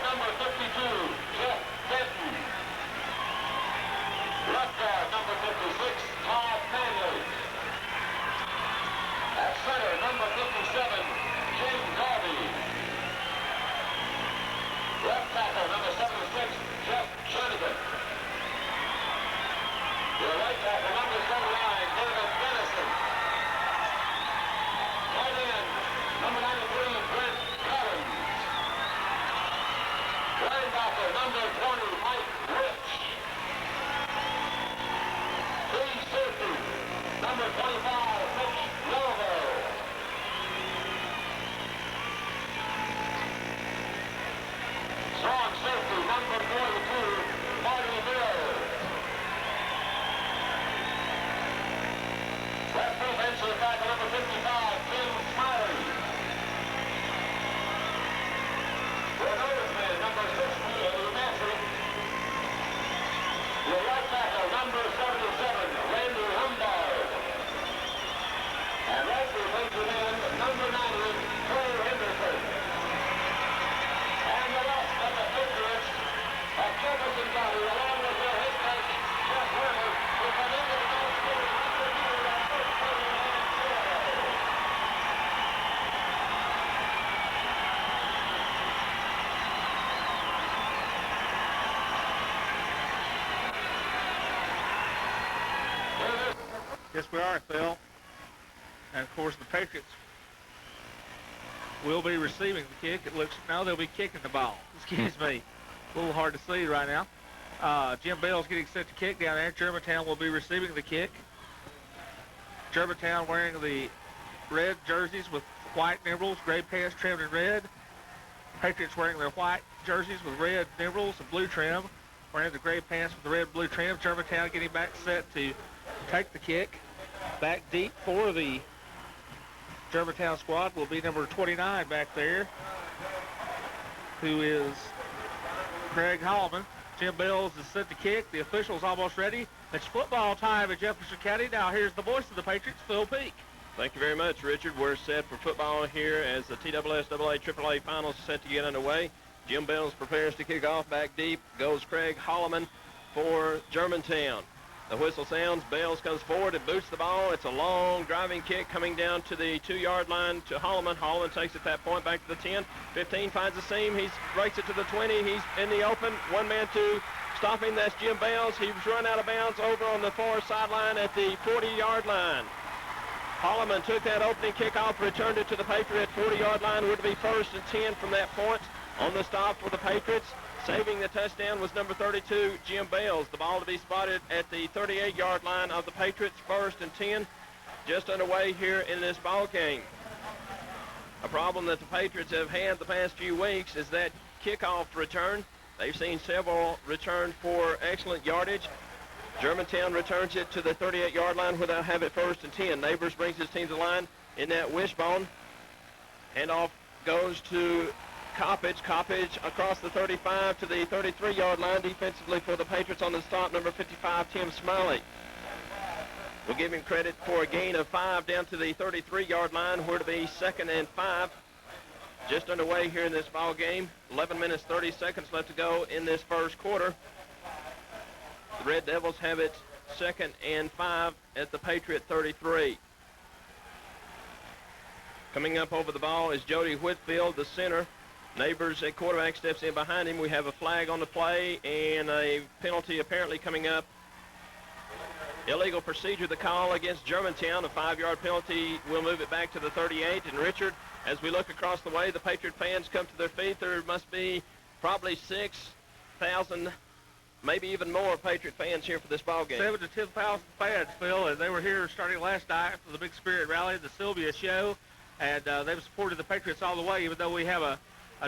number 52, Jeff Benton. Left guard, number 56, Todd Manley. At center, number 57, Jim Garvey. Left tackle, number 76, Jeff Jernigan. Your right tackle, number 79, David Dennison. Tight end, number 93, Brent Collins. Linebacker, number 20, Mike Rich. Free safety, number 25, Mitch Novo. Strong safety, number 42, Marty Mills. Left defensive tackle, number 55, Tim Smiley. Your notice man, number 60, Eddie Massey. Your right tackle, number 77, Randy Humbard. And right defensive end, number 90, Trey Henderson. And the rest of the Patriots of Jefferson County, along with their head coach, Jeff Werner, will come into the Thanksgiving review that first play in Yes, we are, Phil. And of course, the Patriots will be receiving the kick. It looks now they'll be kicking the ball. Excuse me. A little hard to see right now. Jim Bell's getting set to kick down there. Germantown will be receiving the kick. Germantown wearing the red jerseys with white nimbles, gray pants trimmed in red. Patriots wearing their white jerseys with red nimbles and blue trim, wearing the gray pants with the red and blue trim. Germantown getting back set to take the kick. Back deep for the Germantown squad will be number 29 back there, who is Greg Hallman. Jim Bells is set to kick. The official's almost ready. It's football time in Jefferson County. Now here's the voice of the Patriots, Phil Peak. Thank you very much, Richard. We're set for football here as the TSSAA AAA finals are set to get underway. Jim Bells prepares to kick off. Back deep goes Craig Holloman for Germantown. The whistle sounds. Bells comes forward and boots the ball. It's a long driving kick coming down to the 2-yard line to Holloman. Holloman takes at that point back to the 10. 15 finds a seam. He breaks it to the 20. He's in the open. One man to stop him. That's Jim Bells. He's run out of bounds over on the far sideline at the 40-yard line. Holloman took that opening kickoff, returned it to the Patriot 40-yard line. Would be 1st and 10 from that point. On the stop for the Patriots. Saving the touchdown was number 32, Jim Bells. The ball to be spotted at the 38-yard line of the Patriots, 1st and 10. Just underway here in this ball game. A problem that the Patriots have had the past few weeks is that kickoff return. They've seen several return for excellent yardage. Germantown returns it to the 38-yard line where they'll have it 1st and 10. Neighbors brings his team to the line in that wishbone. Handoff goes to Coppage across the 35 to the 33-yard line defensively for the Patriots on the stop, number 55, Tim Smiley. We'll give him credit for a gain of 5 down to the 33-yard line, where to be 2nd and 5. Just underway here in this ball game. 11 minutes, 30 seconds left to go in this first quarter. The Red Devils have it 2nd and 5 at the Patriot 33. Coming up over the ball is Jody Whitfield, the center. Neighbors at quarterback steps in behind him. We have a flag on the play and a penalty apparently coming up. Illegal procedure, the call against Germantown. A 5-yard penalty will move it back to the 38. And Richard, as we look across the way, the Patriot fans come to their feet. There must be probably 6,000, maybe even more Patriot fans here for this ball game. 7,000 to 10,000 fans, Phil, and they were here starting last night for the Big Spirit Rally, the Sylvia Show, and they've supported the Patriots all the way, even though we have a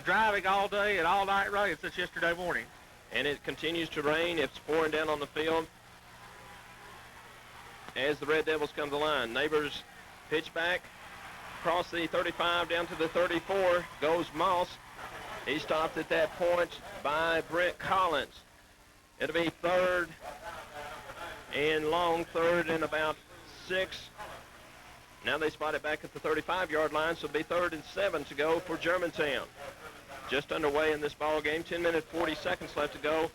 driving all day and all night rain since yesterday morning. And it continues to rain. It's pouring down on the field as the Red Devils come to the line. Neighbors pitch back across the 35 down to the 34 goes Moss. He stopped at that point by Brent Collins. It'll be 3rd and long, 3rd and about 6. Now they spot it back at the 35-yard line, so it'll be 3rd and 7 to go for Germantown. just underway in this ball game. 10 minutes, 40 seconds left to go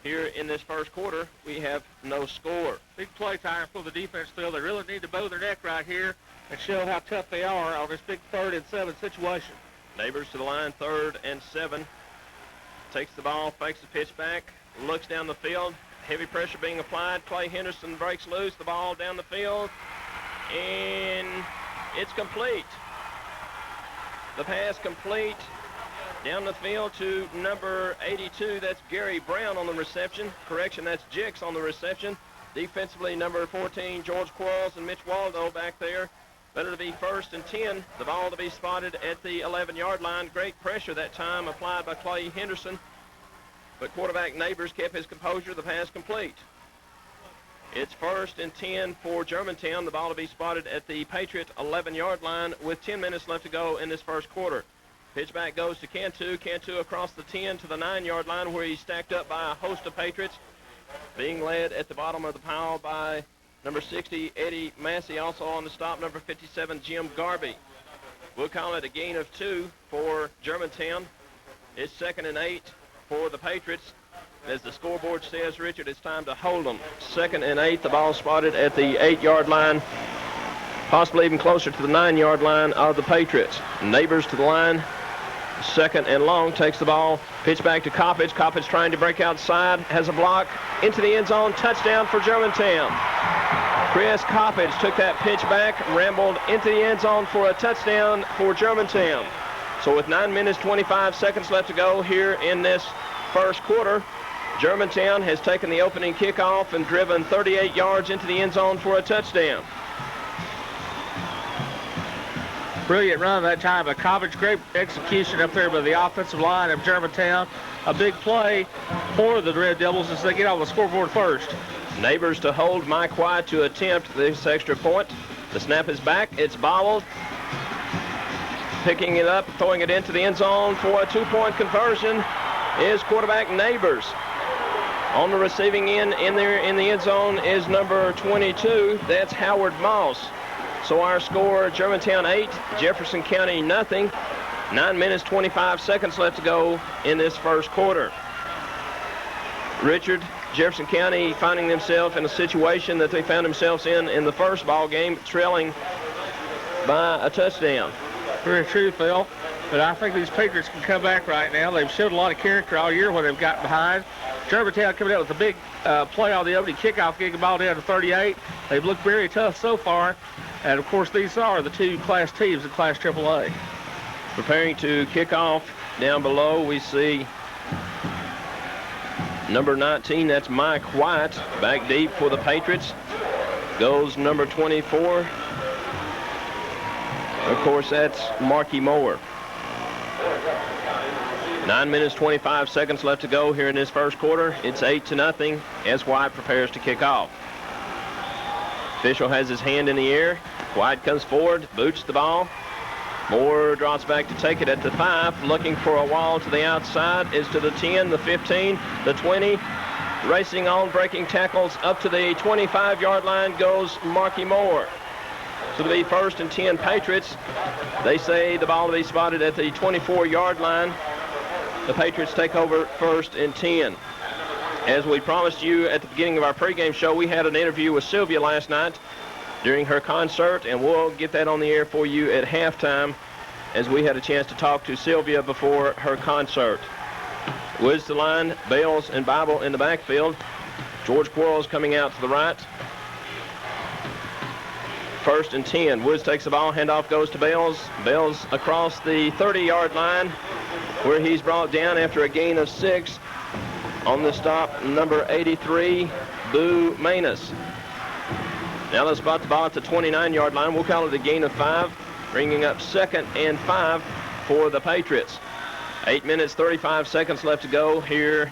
here in this first quarter. We have no score. Big play time for the defense, Phil. They really need to bow their neck right here and show how tough they are on this big 3rd and 7 situation. Neighbors to the line, 3rd and 7. Takes the ball, fakes the pitch back, looks down the field. Heavy pressure being applied. Clay Henderson breaks loose. The ball down the field, and it's complete. The pass complete down the field to number 82. That's Gary Brown on the reception. Correction, that's Jix on the reception. Defensively, number 14, George Quarles and Mitch Waldo back there. Better to be 1st and 10. The ball to be spotted at the 11-yard line. Great pressure that time applied by Clay Henderson. But quarterback Neighbors kept his composure. The pass complete. It's 1st and 10 for Germantown. The ball to be spotted at the Patriot 11-yard line with 10 minutes left to go in this first quarter. Pitch back goes to Cantu. Cantu across the 10 to the 9-yard line where he's stacked up by a host of Patriots. Being led at the bottom of the pile by number 60, Eddie Massey. Also on the stop, number 57, Jim Garby. We'll call it a gain of 2 for Germantown. It's 2nd and 8 for the Patriots. As the scoreboard says, Richard, it's time to hold them. 2nd and 8, the ball spotted at the 8-yard line, possibly even closer to the 9-yard line of the Patriots. Neighbors to the line, 2nd and long, takes the ball, pitch back to Coppage. Coppage trying to break outside, has a block, into the end zone, touchdown for Germantown. Chris Coppage took that pitch back, rambled into the end zone for a touchdown for Germantown. So with 9 minutes, 25 seconds left to go here in this first quarter, Germantown has taken the opening kickoff and driven 38 yards into the end zone for a touchdown. Brilliant run that time by Coppage. Great execution up there by the offensive line of Germantown. A big play for the Red Devils as they get on the scoreboard first. Neighbors to hold Mike White to attempt this extra point. The snap is back. It's bobbled. Picking it up, throwing it into the end zone for a 2-point conversion is quarterback Neighbors. On the receiving end in the end zone is number 22. That's Howard Moss. So our score, Germantown 8, Jefferson County nothing. 9 minutes, 25 seconds left to go in this first quarter. Richard, Jefferson County finding themselves in a situation that they found themselves in the first ball game, trailing by a touchdown. Very true, Phil. But I think these Patriots can come back right now. They've showed a lot of character all year when they've gotten behind. Germantown coming out with a big play on the opening kickoff, getting the ball down to 38. They've looked very tough so far. And, of course, these are the 2 class teams in Class AAA. Preparing to kick off down below, we see number 19, that's Mike White, back deep for the Patriots. Goes number 24. Of course, that's Marky Moore. 9 minutes, 25 seconds left to go here in this first quarter. It's 8-0 as White prepares to kick off. Official has his hand in the air. White comes forward, boots the ball. Moore drops back to take it at the 5. Looking for a wall to the outside is to the 10, the 15, the 20. Racing on, breaking tackles up to the 25-yard line goes Marky Moore. So to be 1st and 10 Patriots. They say the ball to be spotted at the 24-yard line. The Patriots take over 1st and 10. As we promised you at the beginning of our pregame show, we had an interview with Sylvia last night during her concert, and we'll get that on the air for you at halftime as we had a chance to talk to Sylvia before her concert. Woods to line, Bales and Bible in the backfield. George Quarles coming out to the right. 1st and 10. Woods takes the ball, handoff goes to Bales. Bales across the 30-yard line where he's brought down after a gain of 6. On the stop, number 83, Boo Manus. Now let's spot the ball at the 29-yard line. We'll call it a gain of 5, bringing up 2nd and 5 for the Patriots. 8 minutes, 35 seconds left to go here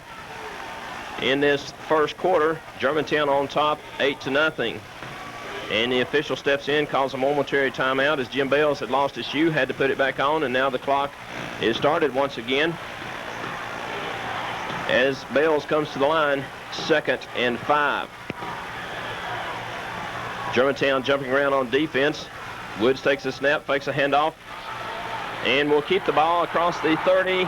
in this first quarter. Germantown on top, 8-0. And the official steps in, calls a momentary timeout as Jim Bales had lost his shoe, had to put it back on, and now the clock is started once again. As Bales comes to the line, 2nd and 5. Germantown jumping around on defense. Woods takes a snap, fakes a handoff, and will keep the ball across the 30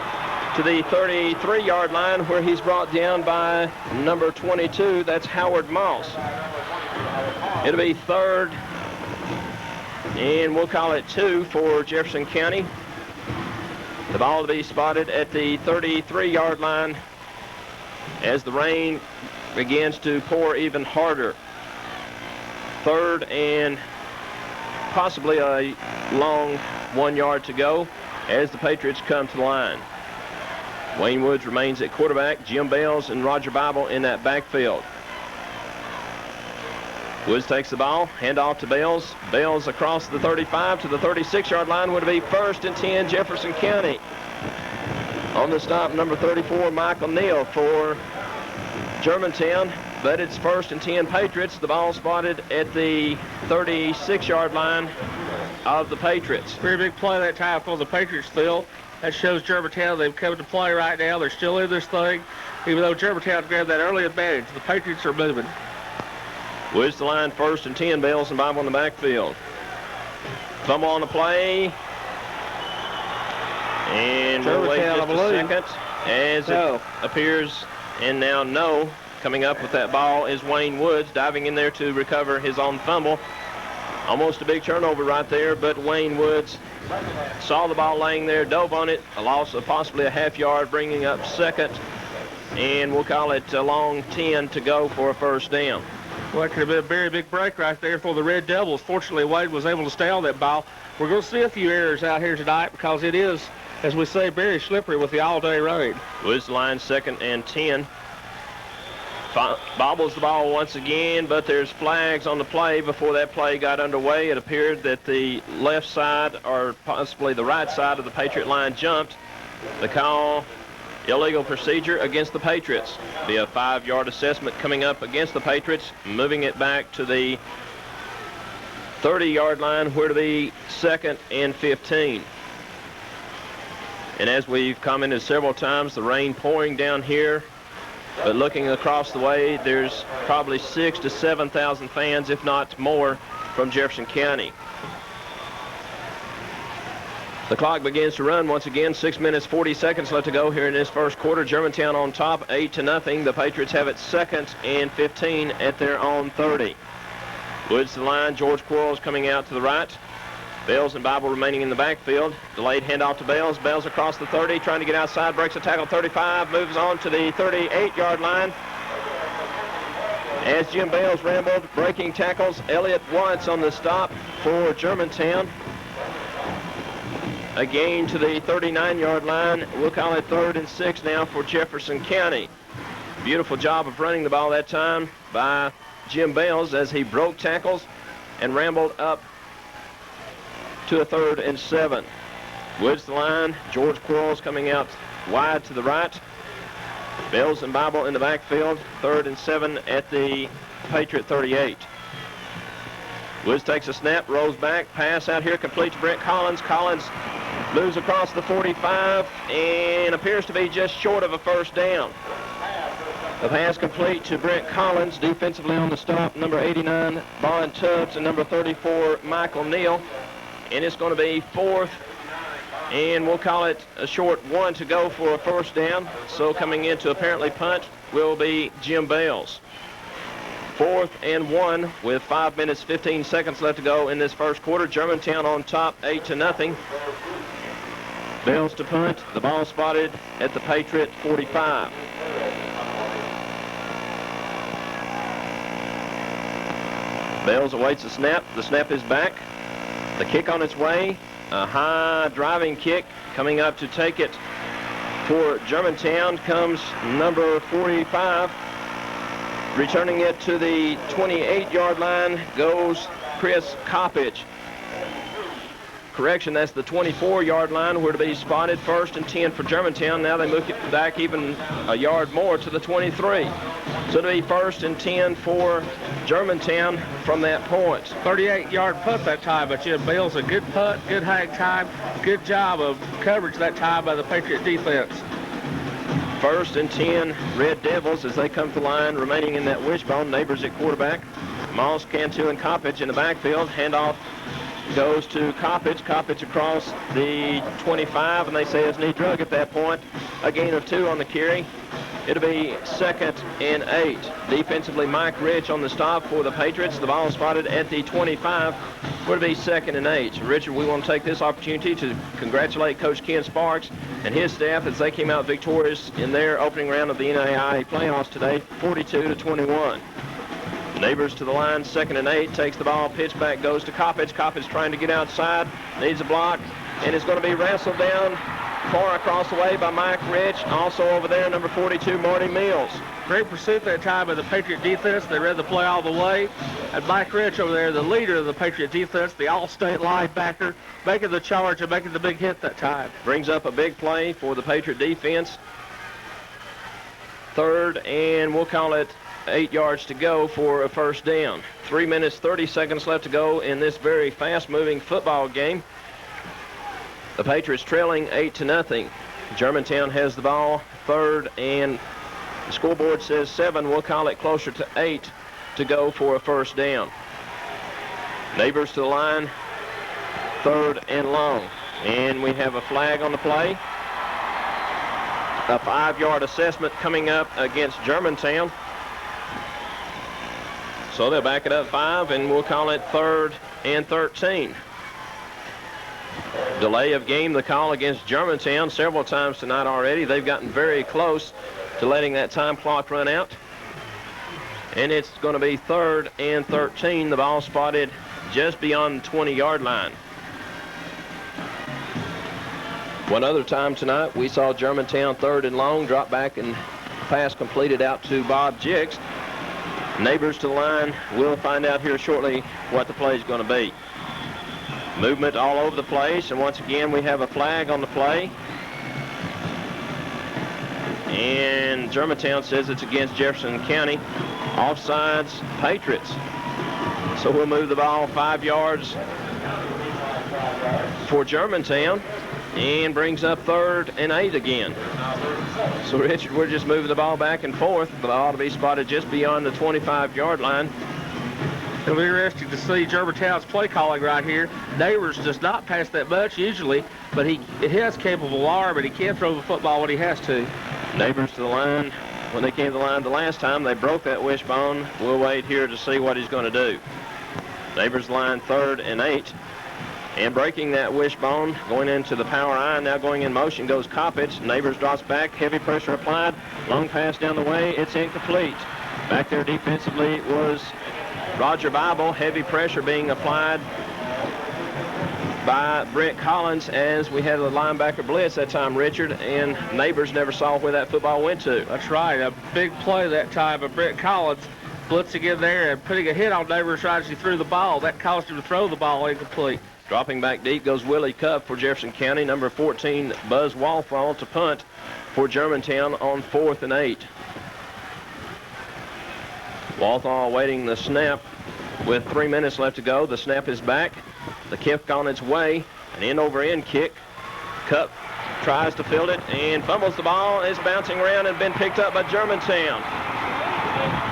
to the 33-yard line, where he's brought down by number 22. That's Howard Moss. It'll be 3rd, and we'll call it 2 for Jefferson County. The ball to be spotted at the 33-yard line as the rain begins to pour even harder. 3rd and possibly a long 1 yard to go as the Patriots come to the line. Wayne Woods remains at quarterback. Jim Bales and Roger Bible in that backfield. Woods takes the ball, handoff to Bales. Bales across the 35 to the 36-yard line. Would it be 1st and 10 Jefferson County? On the stop, number 34, Michael Neal for Germantown, but it's 1st and 10 Patriots. The ball spotted at the 36-yard line of the Patriots. Very big play that time for the Patriots, Phil. That shows Germantown they've come to play right now. They're still in this thing, even though Germantown grabbed that early advantage. The Patriots are moving. Woods the line, 1st and 10. Bales and Bible in the backfield. Fumble on the play. And we'll wait just a second as it appears. And now no. Coming up with that ball is Wayne Woods, diving in there to recover his own fumble. Almost a big turnover right there, but Wayne Woods saw the ball laying there, dove on it, a loss of possibly a half yard, bringing up 2nd. And we'll call it a long 10 to go for a 1st down. Well, that could have been a very big break right there for the Red Devils. Fortunately, Wade was able to stay on that ball. We're going to see a few errors out here tonight because it is, as we say, very slippery with the all-day rain. Woods the line, 2nd and 10. Bobbles the ball once again, but there's flags on the play. Before that play got underway, it appeared that the left side, or possibly the right side of the Patriot line, jumped. The call, illegal procedure against the Patriots. Be a 5-yard assessment coming up against the Patriots, moving it back to the 30-yard line, where to be 2nd and 15. And as we've commented several times, the rain pouring down here, but looking across the way, there's probably 6,000 to 7,000 fans, if not more, from Jefferson County. The clock begins to run once again. 6 minutes, 40 seconds left to go here in this first quarter. Germantown on top, 8-0. The Patriots have it 2nd and 15 at their own 30. Woods to the line. George Quarles coming out to the right. Bales and Bible remaining in the backfield. Delayed handoff to Bales. Bales across the 30, trying to get outside, breaks a tackle, 35, moves on to the 38-yard line. As Jim Bales rambled, breaking tackles. Elliott Watts on the stop for Germantown. A gain to the 39-yard line. We'll call it 3rd and 6 now for Jefferson County. Beautiful job of running the ball that time by Jim Bales as he broke tackles and rambled up to a 3rd and 7. Woods the line. George Quarles coming out wide to the right. Bales and Bible in the backfield. 3rd and 7 at the Patriot 38. Woods takes a snap, rolls back, pass out here, complete to Brent Collins. Collins moves across the 45 and appears to be just short of a 1st down. The pass complete to Brent Collins, defensively on the stop, number 89, Bond Tubbs, and number 34, Michael Neal. And it's going to be 4th, and we'll call it a short 1 to go for a 1st down. So coming in to apparently punt will be Jim Bales. 4th and 1 with 5 minutes, 15 seconds left to go in this first quarter. Germantown on top, 8-0. Bales to punt. The ball spotted at the Patriot 45. Bales awaits the snap. The snap is back. The kick on its way. A high driving kick coming up to take it for Germantown comes number 45. Returning it to the 28-yard line goes Chris Coppage. Correction, that's the 24-yard line, where to be spotted 1st and 10 for Germantown. Now they move it back even a yard more to the 23. So it'll be 1st and 10 for Germantown from that point. 38-yard punt that time by Jim Bales. A good punt, good hang time, good job of coverage that time by the Patriot defense. 1st and 10 Red Devils as they come to the line, remaining in that wishbone. Neighbors at quarterback. Moss, Cantu, and Coppage in the backfield. Handoff goes to Coppage. Coppage across the 25, and they say his knee drug at that point. a gain of 2 on the carry. It'll be 2nd and 8. Defensively, Mike Rich on the stop for the Patriots. The ball spotted at the 25. It'll be 2nd and 8. Richard, we want to take this opportunity to congratulate Coach Ken Sparks and his staff as they came out victorious in their opening round of the NAIA playoffs today, 42-21. Neighbors to the line, 2nd and 8, takes the ball, pitch back, goes to Coppage. Coppage trying to get outside, needs a block, and is going to be wrestled down far across the way by Mike Rich. Also over there, number 42, Marty Mills. Great pursuit that time of the Patriot defense. They read the play all the way. And Mike Rich over there, the leader of the Patriot defense, the all-state linebacker, making the charge and making the big hit that time. Brings up a big play for the Patriot defense. 3rd, and we'll call it 8 yards to go for a first down. 3 minutes, 30 seconds left to go in this very fast-moving football game. The Patriots trailing 8-0. Germantown has the ball, 3rd, and the scoreboard says 7. We'll call it closer to 8 to go for a first down. Neighbors to the line, 3rd and long. And we have a flag on the play. A 5-yard assessment coming up against Germantown. So they'll back it up 5, and we'll call it 3rd and 13. Delay of game, the call against Germantown several times tonight already. They've gotten very close to letting that time clock run out. And it's going to be 3rd and 13. The ball spotted just beyond the 20-yard line. One other time tonight, we saw Germantown 3rd and long, drop back and pass completed out to Bob Jiggs. Neighbors to the line. We'll find out here shortly what the play is going to be. Movement all over the place, and once again we have a flag on the play. And Germantown says it's against Jefferson County. Offsides, Patriots. So we'll move the ball 5 yards for Germantown, and brings up 3rd and 8 again. So Richard, we're just moving the ball back and forth. The ball ought to be spotted just beyond the 25-yard line. It'll be interesting to see Germantown's play calling right here. Neighbors does not pass that much usually, but he has capable arm, and he can throw the football when he has to. Neighbors to the line. When they came to the line the last time, they broke that wishbone. We'll wait here to see what he's going to do. Neighbors line, 3rd and 8. And breaking that wishbone, going into the power eye, now going in motion goes Coppage. Neighbors drops back, heavy pressure applied. Long pass down the way, it's incomplete. Back there defensively was Roger Bible. Heavy pressure being applied by Brent Collins as we had a linebacker blitz that time, Richard, and Neighbors never saw where that football went to. That's right. A big play that time of Brent Collins blitzing in there and putting a hit on Neighbors right as he threw the ball. That caused him to throw the ball incomplete. Dropping back deep goes Willie Cup for Jefferson County. Number 14, Buzz Walthall to punt for Germantown on 4th and 8. Walthall awaiting the snap with 3 minutes left to go. The snap is back. The kick on its way. An end-over-end kick. Cup tries to field it and fumbles the ball. It's bouncing around and been picked up by Germantown.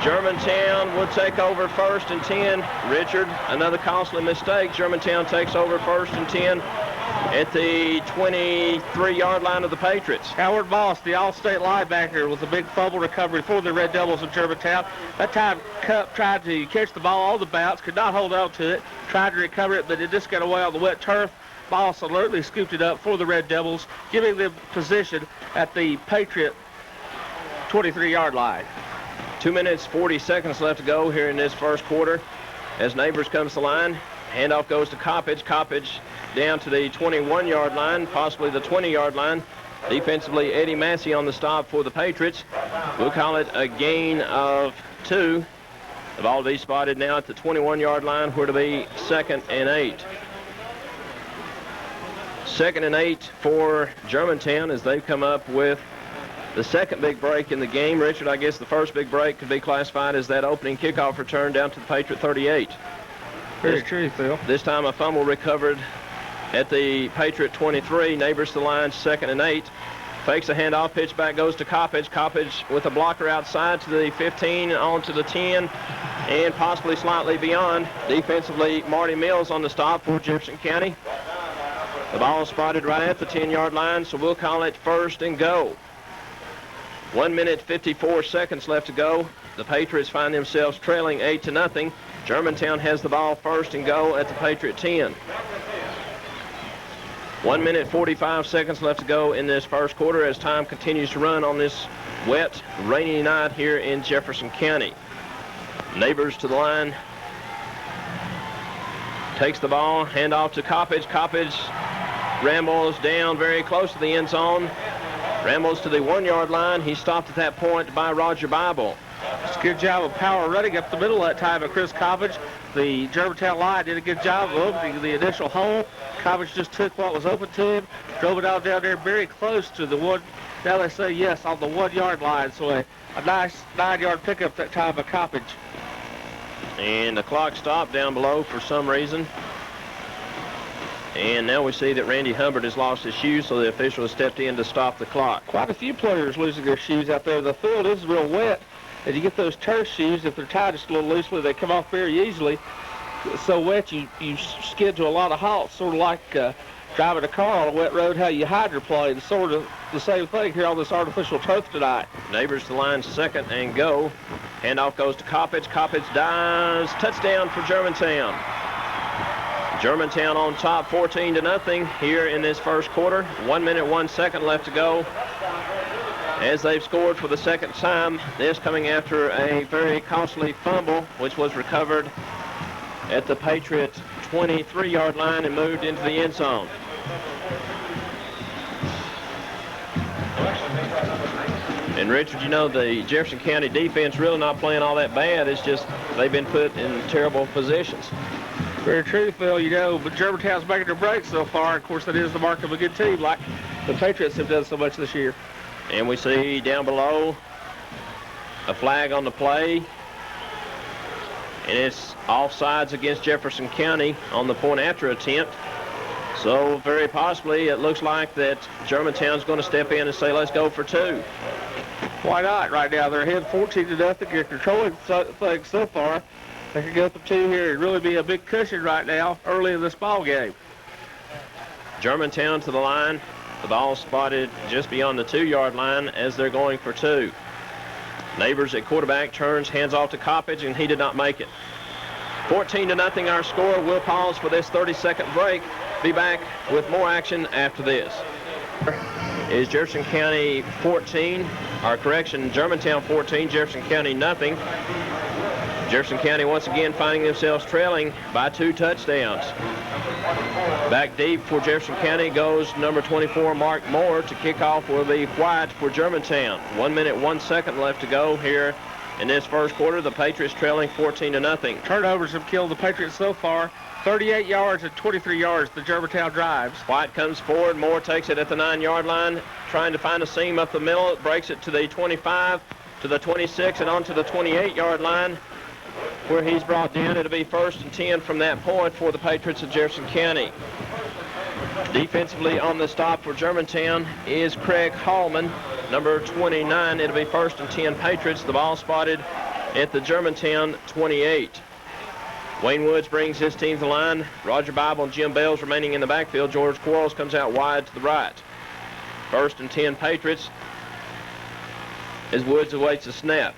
Germantown would take over 1st and 10. Richard, another costly mistake. Germantown takes over 1st and 10 at the 23-yard line of the Patriots. Howard Moss, the all-state linebacker, with a big fumble recovery for the Red Devils of Germantown. That time, Cup tried to catch the ball on the bounce, could not hold on to it, tried to recover it, but it just got away on the wet turf. Moss alertly scooped it up for the Red Devils, giving them position at the Patriot 23-yard line. 2 minutes, 40 seconds left to go here in this first quarter. As Neighbors comes to the line, handoff goes to Coppage. Coppage down to the 21-yard line, possibly the 20-yard line. Defensively, Eddie Massey on the stop for the Patriots. We'll call it a gain of 2. The ball will be spotted now at the 21-yard line, where to be 2nd and 8. 2nd and 8 for Germantown as they've come up with the second big break in the game. Richard, I guess the first big break could be classified as that opening kickoff return down to the Patriot 38. Very true, Phil. This time a fumble recovered at the Patriot 23. Neighbors to the line, 2nd and 8. Fakes a handoff, pitch back goes to Coppage. Coppage with a blocker outside to the 15, on to the 10, and possibly slightly beyond. Defensively, Marty Mills on the stop for Jefferson County. The ball spotted right at the 10-yard line, so we'll call it 1st and goal. 1 minute 54 seconds left to go. The Patriots find themselves trailing 8-0. Germantown has the ball first and goal at the Patriot 10. 1 minute 45 seconds left to go in this first quarter as time continues to run on this wet, rainy night here in Jefferson County. Neighbors to the line. Takes the ball, handoff to Coppage. Coppage rambles down very close to the end zone. Rambles to the 1-yard line. He's stopped at that point by Roger Bible. It's a good job of power running up the middle that time of Chris Coppage. The Germantown line did a good job of opening the initial hole. Coppage just took what was open to him, drove it out down there very close to the one, now they say yes, on the 1-yard line. So a nice 9-yard pickup that time of Coppage. And the clock stopped down below for some reason. And now we see that Randy Hubbard has lost his shoes, so the official has stepped in to stop the clock. Quite a few players losing their shoes out there. The field is real wet. And you get those turf shoes, if they're tied just a little loosely, they come off very easily. It's so wet, you skid to a lot of halts, sort of like driving a car on a wet road, how you hydroplane. Sort of the same thing here on this artificial turf tonight. Neighbors to the line, second and go. Handoff goes to Coppage. Coppage dives. Touchdown for Germantown. Germantown on top 14-0 here in this first quarter. 1 minute, 1 second left to go as they've scored for the second time. This coming after a very costly fumble, which was recovered at the Patriot 23-yard line and moved into the end zone. And Richard, you know, the Jefferson County defense really not playing all that bad. It's just they've been put in terrible positions. Very true, Phil. You know, but Germantown's making their breaks so far. Of course, that is the mark of a good team, like the Patriots have done so much this year. And we see down below a flag on the play. And it's offsides against Jefferson County on the point after attempt. So very possibly it looks like that Germantown's going to step in and say, let's go for 2. Why not? Right now they're ahead 14-0. They're controlling things so far. They could go for 2 here and really be a big cushion right now early in this ball game. Germantown to the line. The ball spotted just beyond the 2-yard line as they're going for 2. Neighbors at quarterback turns, hands off to Coppage, and he did not make it. 14-0 our score. We'll pause for this 30-second break. Be back with more action after this. Is Jefferson County 14, or correction, Germantown 14, Jefferson County nothing. Jefferson County once again finding themselves trailing by 2 touchdowns. Back deep for Jefferson County goes number 24, Mark Moore. To kick off will be White for Germantown. 1 minute, 1 second left to go here in this first quarter. The Patriots trailing 14-0. Turnovers have killed the Patriots so far. 38 yards and 23 yards the Germantown drives. White comes forward. Moore takes it at the 9-yard line, trying to find a seam up the middle. It breaks it to the 25, to the 26, and onto the 28-yard line, where he's brought down. It'll be 1st and 10 from that point for the Patriots of Jefferson County. Defensively on the stop for Germantown is Craig Hallman, number 29. It'll be 1st and 10 Patriots. The ball spotted at the Germantown 28. Wayne Woods brings his team to the line. Roger Bible and Jim Bales remaining in the backfield. George Quarles comes out wide to the right. 1st and 10 Patriots as Woods awaits the snap.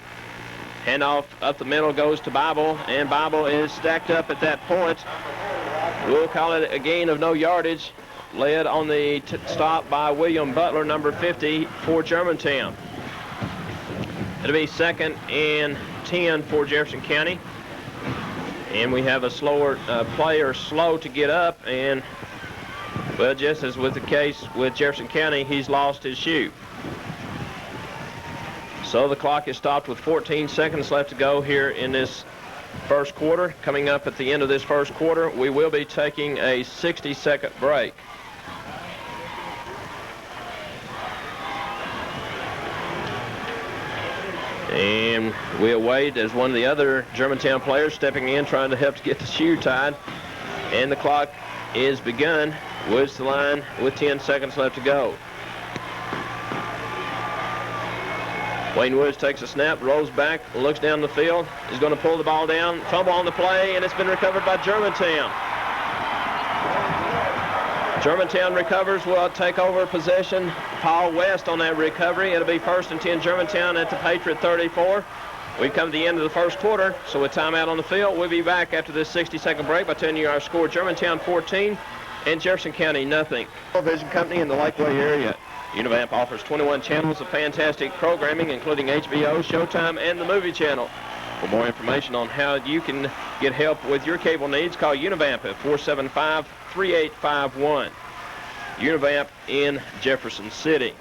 Handoff up the middle goes to Bible, and Bible is stacked up at that point. We'll call it a gain of no yardage, led on the stop by William Butler, number 50, for Germantown. It'll be 2nd and 10 for Jefferson County. And we have a slower player slow to get up, and, well, just as with the case with Jefferson County, he's lost his shoe. So the clock is stopped with 14 seconds left to go here in this first quarter. Coming up at the end of this first quarter, we will be taking a 60-second break. And we await as one of the other Germantown players stepping in, trying to help to get the shoe tied. And the clock is begun. Woods to the line with 10 seconds left to go. Wayne Woods takes a snap, rolls back, looks down the field. He's going to pull the ball down, fumble on the play, and it's been recovered by Germantown. Germantown recovers, will take over possession. Paul West on that recovery. It'll be 1st and 10 Germantown at the Patriot 34. We've come to the end of the first quarter, so with timeout on the field, we'll be back after this 60-second break by telling you our score. Germantown 14 and Jefferson County nothing. Television company in the Lakeway area. Univamp offers 21 channels of fantastic programming, including HBO, Showtime, and the Movie Channel. For more information on how you can get help with your cable needs, call Univamp at 475-3851. Univamp in Jefferson City.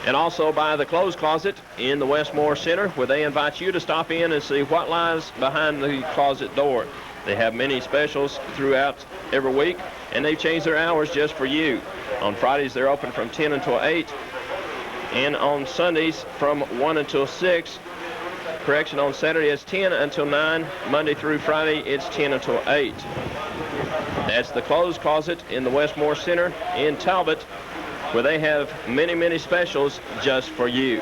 And also by the Clothes Closet in the Westmore Center, where they invite you to stop in and see what lies behind the closet door. They have many specials throughout every week, and they've changed their hours just for you. On Fridays, they're open from 10 until 8, and on Sundays from 1 until 6. Correction, on Saturday it's 10 until 9. Monday through Friday, it's 10 until 8. That's the Clothes Closet in the Westmore Center in Talbot, where they have many, many specials just for you.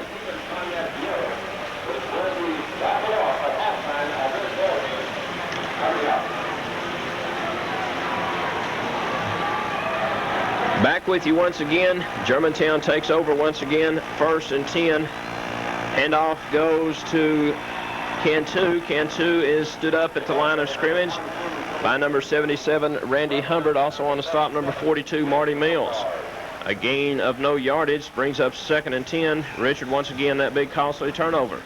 Back with you once again. Germantown takes over once again, 1st and 10. Handoff goes to Cantu. Cantu is stood up at the line of scrimmage by number 77, Randy Humbert, also on the stop, number 42, Marty Mills. A gain of no yardage brings up 2nd and 10. Richard, once again, that big costly turnover.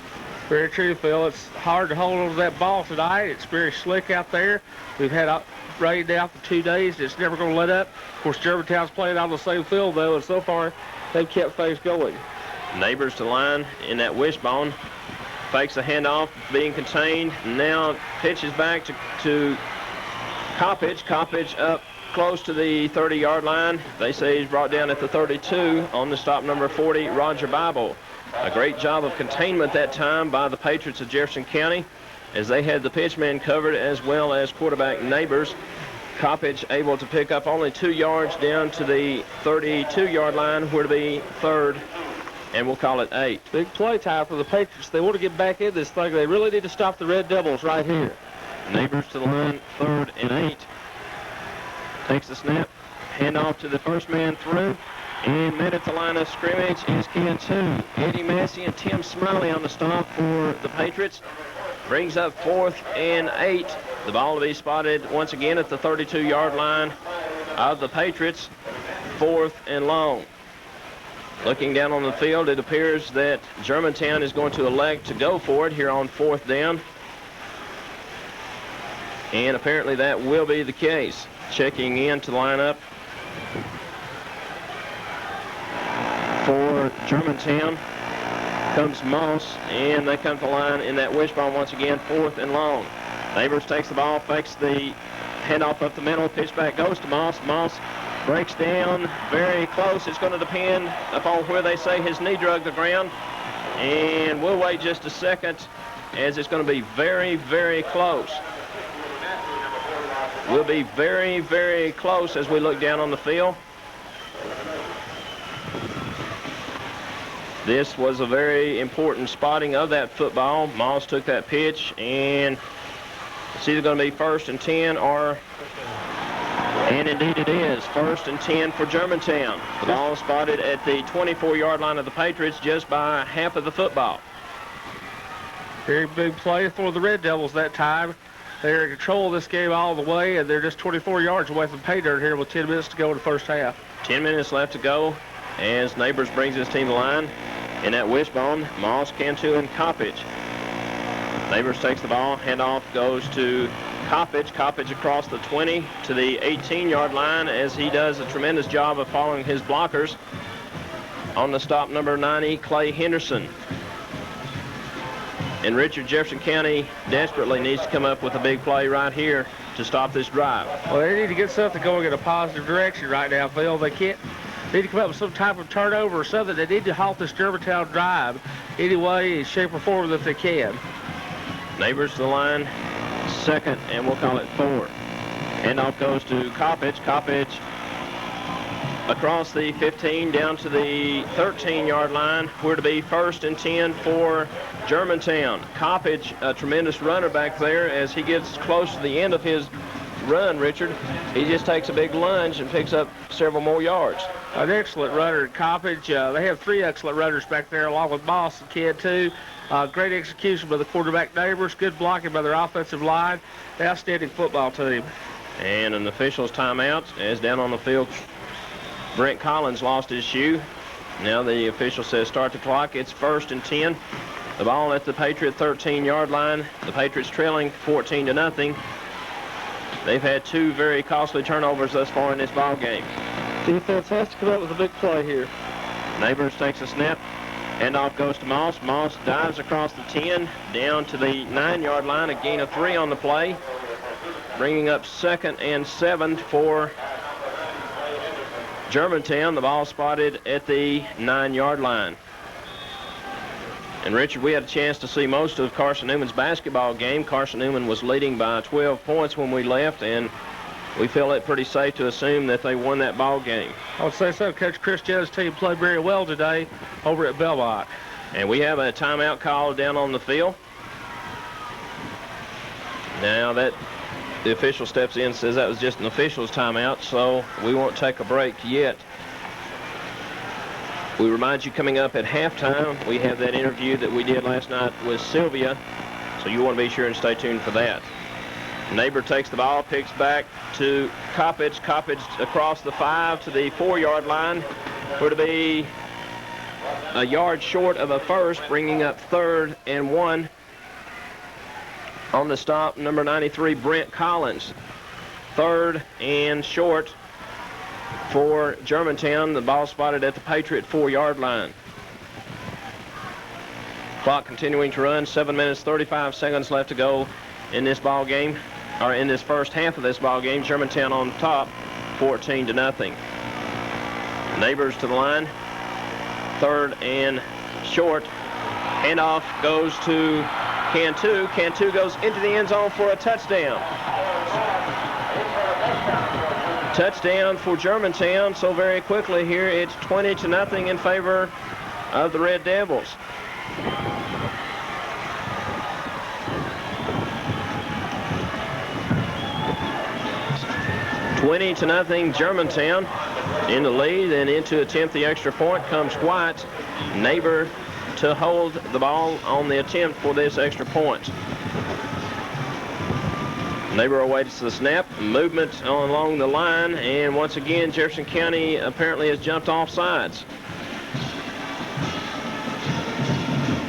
Very true, Phil. It's hard to hold on to that ball tonight. It's very slick out there. We've had rain down for 2 days. It's never going to let up. Of course, Germantown's playing on the same field, though, and so far they've kept things going. Neighbors to line in that wishbone. Fakes the handoff, being contained. Now pitches back to Coppage. Coppage up close to the 30-yard line. They say he's brought down at the 32 on the stop, number 40, Roger Bible. A great job of containment that time by the Patriots of Jefferson County, as they had the pitchman covered as well as quarterback Neighbors. Coppage able to pick up only 2 yards down to the 32-yard line, where to be 3rd, and we'll call it 8. Big play time for the Patriots. They want to get back in this thing. They really need to stop the Red Devils right here. Neighbors to the line, 3rd and 8. Takes the snap, handoff to the first man through, and met at the line of scrimmage is Cantu. Eddie Massey and Tim Smiley on the stop for the Patriots. Brings up 4th and 8. The ball to be spotted once again at the 32-yard line of the Patriots, 4th and long. Looking down on the field, it appears that Germantown is going to elect to go for it here on 4th down. And apparently that will be the case. Checking in to line up for Germantown comes Moss, and they come to the line in that wishbone once again, 4th and long. Neighbors takes the ball, fakes the handoff up the middle, pitch back goes to Moss. Moss breaks down very close. It's going to depend upon where they say his knee drug the ground, and we'll wait just a second, as it's going to be very, very close. We'll be very, very close as we look down on the field. This was a very important spotting of that football. Moss took that pitch, and it's either going to be 1st and 10 or, and indeed it is, 1st and 10 for Germantown. The ball spotted at the 24-yard line of the Patriots, just by half of the football. Very big play for the Red Devils that time. They're in control of this game all the way, and they're just 24 yards away from pay dirt here with 10 minutes to go in the first half. 10 minutes left to go as Neighbors brings his team to line. In that wishbone, Moss, Cantu, and Coppage. Neighbors takes the ball. Handoff goes to Coppage. Coppage across the 20 to the 18-yard line, as he does a tremendous job of following his blockers. On the stop, number 90, Clay Henderson. And Richard, Jefferson County desperately needs to come up with a big play right here to stop this drive. Well, they need to get something going in a positive direction right now, Phil. They need to come up with some type of turnover or something. They need to halt this Germantown drive any way, shape, or form that they can. Neighbors to the line, 2nd, and we'll call it 4. Handoff goes to Coppage. Coppage across the 15 down to the 13-yard line. We're to be 1st and 10 for Germantown. Coppage, a tremendous runner back there, as he gets close to the end of his run, Richard. He just takes a big lunge and picks up several more yards. An excellent runner at Coppage. They have 3 excellent runners back there, along with Moss and Kidd, too. Great execution by the quarterback Neighbors. Good blocking by their offensive line. Outstanding football team. And an official's timeout as down on the field, Brent Collins lost his shoe. Now the official says start the clock. It's 1st and 10. The ball at the Patriot 13-yard line. The Patriots trailing 14-0. They've had 2 very costly turnovers thus far in this ball game. Defense has to come up with a big play here. Neighbors takes a snap. Handoff goes to Moss. Moss dives across the 10 down to the 9-yard line. A gain of 3 on the play, bringing up 2nd and 7 for Germantown. The ball spotted at the 9-yard line. And Richard, we had a chance to see most of Carson Newman's basketball game. Carson Newman was leading by 12 points when we left, and we feel it pretty safe to assume that they won that ball game. I would say so. Coach Chris Jones' team played very well today over at Belmont. And we have a timeout call down on the field. Now that the official steps in and says that was just an official's timeout, so we won't take a break yet. We remind you, coming up at halftime, we have that interview that we did last night with Sylvia, so you want to be sure and stay tuned for that. Neighbor takes the ball, picks back to Coppage. Coppage across the 5 to the 4-yard line. We're to be a yard short of a first, bringing up 3rd and 1. On the stop, number 93, Brent Collins. 3rd and short for Germantown. The ball spotted at the Patriot 4-yard line. Clock continuing to run. 7 minutes, 35 seconds left to go in this ball game, or in this first half of this ball game. Germantown on top, 14-0. Neighbors to the line. 3rd and short. Handoff goes to Cantu. Cantu goes into the end zone for a touchdown. Touchdown for Germantown. So very quickly here, it's 20-0 in favor of the Red Devils. (20-0) Germantown in the lead, and in to attempt the extra point comes White. Neighbor to hold the ball on the attempt for this extra point. Neighbor awaits the snap. Movement along the line, and once again Jefferson County apparently has jumped off sides.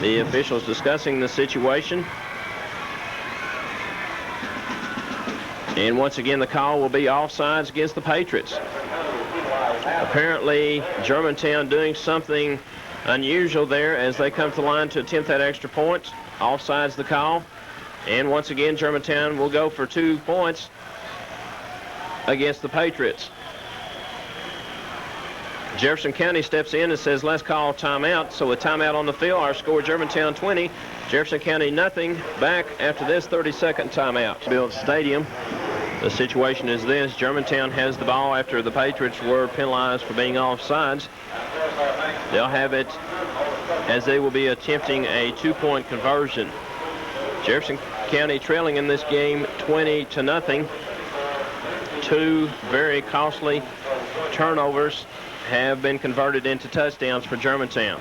The officials discussing the situation. And once again, the call will be offsides against the Patriots. Apparently, Germantown doing something unusual there as they come to the line to attempt that extra point. Offsides the call. And once again, Germantown will go for 2 points against the Patriots. Jefferson County steps in and says, let's call timeout. So a timeout on the field. Our score, Germantown 20, Jefferson County nothing. Back after this 30-second timeout. Build Stadium. The situation is this: Germantown has the ball after the Patriots were penalized for being offsides. They'll have it as they will be attempting a 2-point conversion. Jefferson County trailing in this game 20-0. 2 very costly turnovers have been converted into touchdowns for Germantown.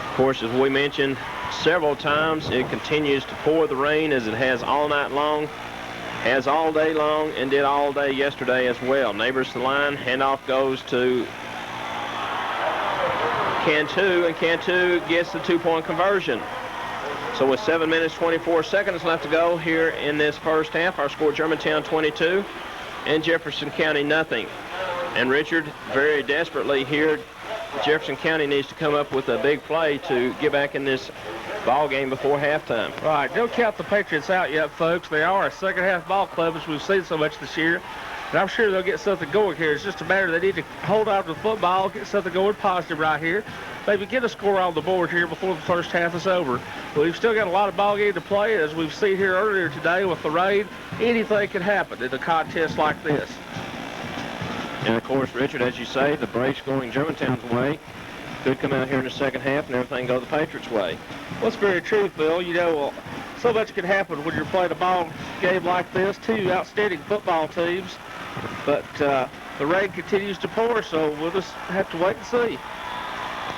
Of course, as we mentioned several times, it continues to pour the rain as it has all night long, has all day long, and did all day yesterday as well. Neighbors to the line. Handoff goes to Cantu, and Cantu gets the 2-point conversion. So with 7 minutes, 24 seconds left to go here in this first half, our score, Germantown 22 and Jefferson County nothing. And Richard, very desperately here, Jefferson County needs to come up with a big play to get back in this ball game before halftime. Right, don't count the Patriots out yet, folks. They are a second-half ball club, as we've seen so much this year. And I'm sure they'll get something going here. It's just a matter they need to hold on to the football, get something going positive right here. Maybe get a score on the board here before the first half is over. But we've still got a lot of ball game to play. As we've seen here earlier today with the rain, anything can happen in a contest like this. And of course, Richard, as you say, the break's going Germantown's way. Could come out here in the second half and everything go the Patriots' way. Well, that's very true, Phil. You know, so much can happen when you're playing a ball game like this. Two outstanding football teams, but the rain continues to pour, so we'll just have to wait and see.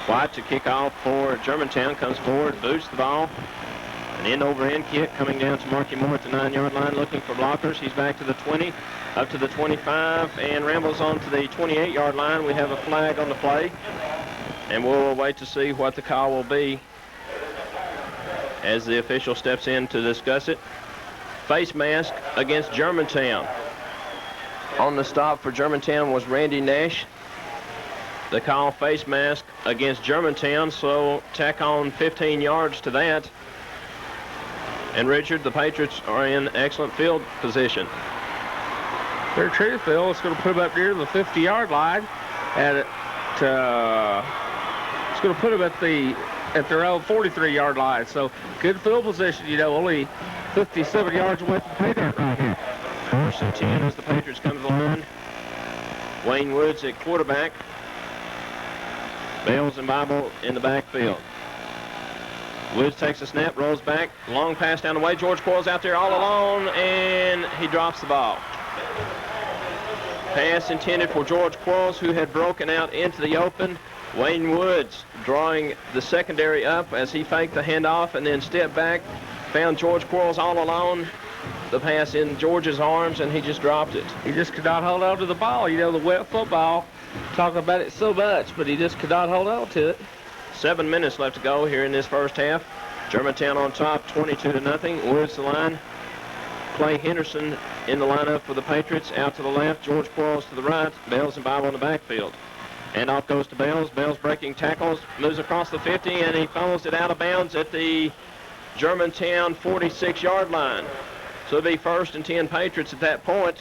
White to kick off for Germantown, comes forward, boots the ball. An end-over-end kick coming down to Marky Moore at the 9-yard line, looking for blockers. He's back to the 20, up to the 25, and rambles on to the 28-yard line. We have a flag on the play, and we'll wait to see what the call will be as the official steps in to discuss it. Face mask against Germantown. On the stop for Germantown was Randy Nash. The call, face mask against Germantown, so tack on 15 yards to that. And Richard, the Patriots are in excellent field position. They're true, Phil. It's going to put them up near the 50-yard line, and it's going to put them at their own 43-yard line. So good field position, you know, only 57 yards away from paydirt right here. First and 10 as the Patriots come to the line. Wayne Woods at quarterback. Bales and Bible in the backfield. Woods takes a snap, rolls back, long pass down the way. George Quarles out there all alone, and he drops the ball. Pass intended for George Quarles, who had broken out into the open. Wayne Woods drawing the secondary up as he faked the handoff and then stepped back, found George Quarles all alone. The pass in George's arms, and he just dropped it. He just could not hold on to the ball. You know, the wet football, talking about it so much, but he just could not hold on to it. 7 minutes left to go here in this first half. Germantown on top, 22-0. Woods the line. Clay Henderson in the lineup for the Patriots. Out to the left, George Quarles to the right. Bales and Bible in the backfield. Handoff goes to Bales. Bales breaking tackles, moves across the 50, and he fumbles it out of bounds at the Germantown 46-yard line. So it'll be 1st and 10 Patriots at that point.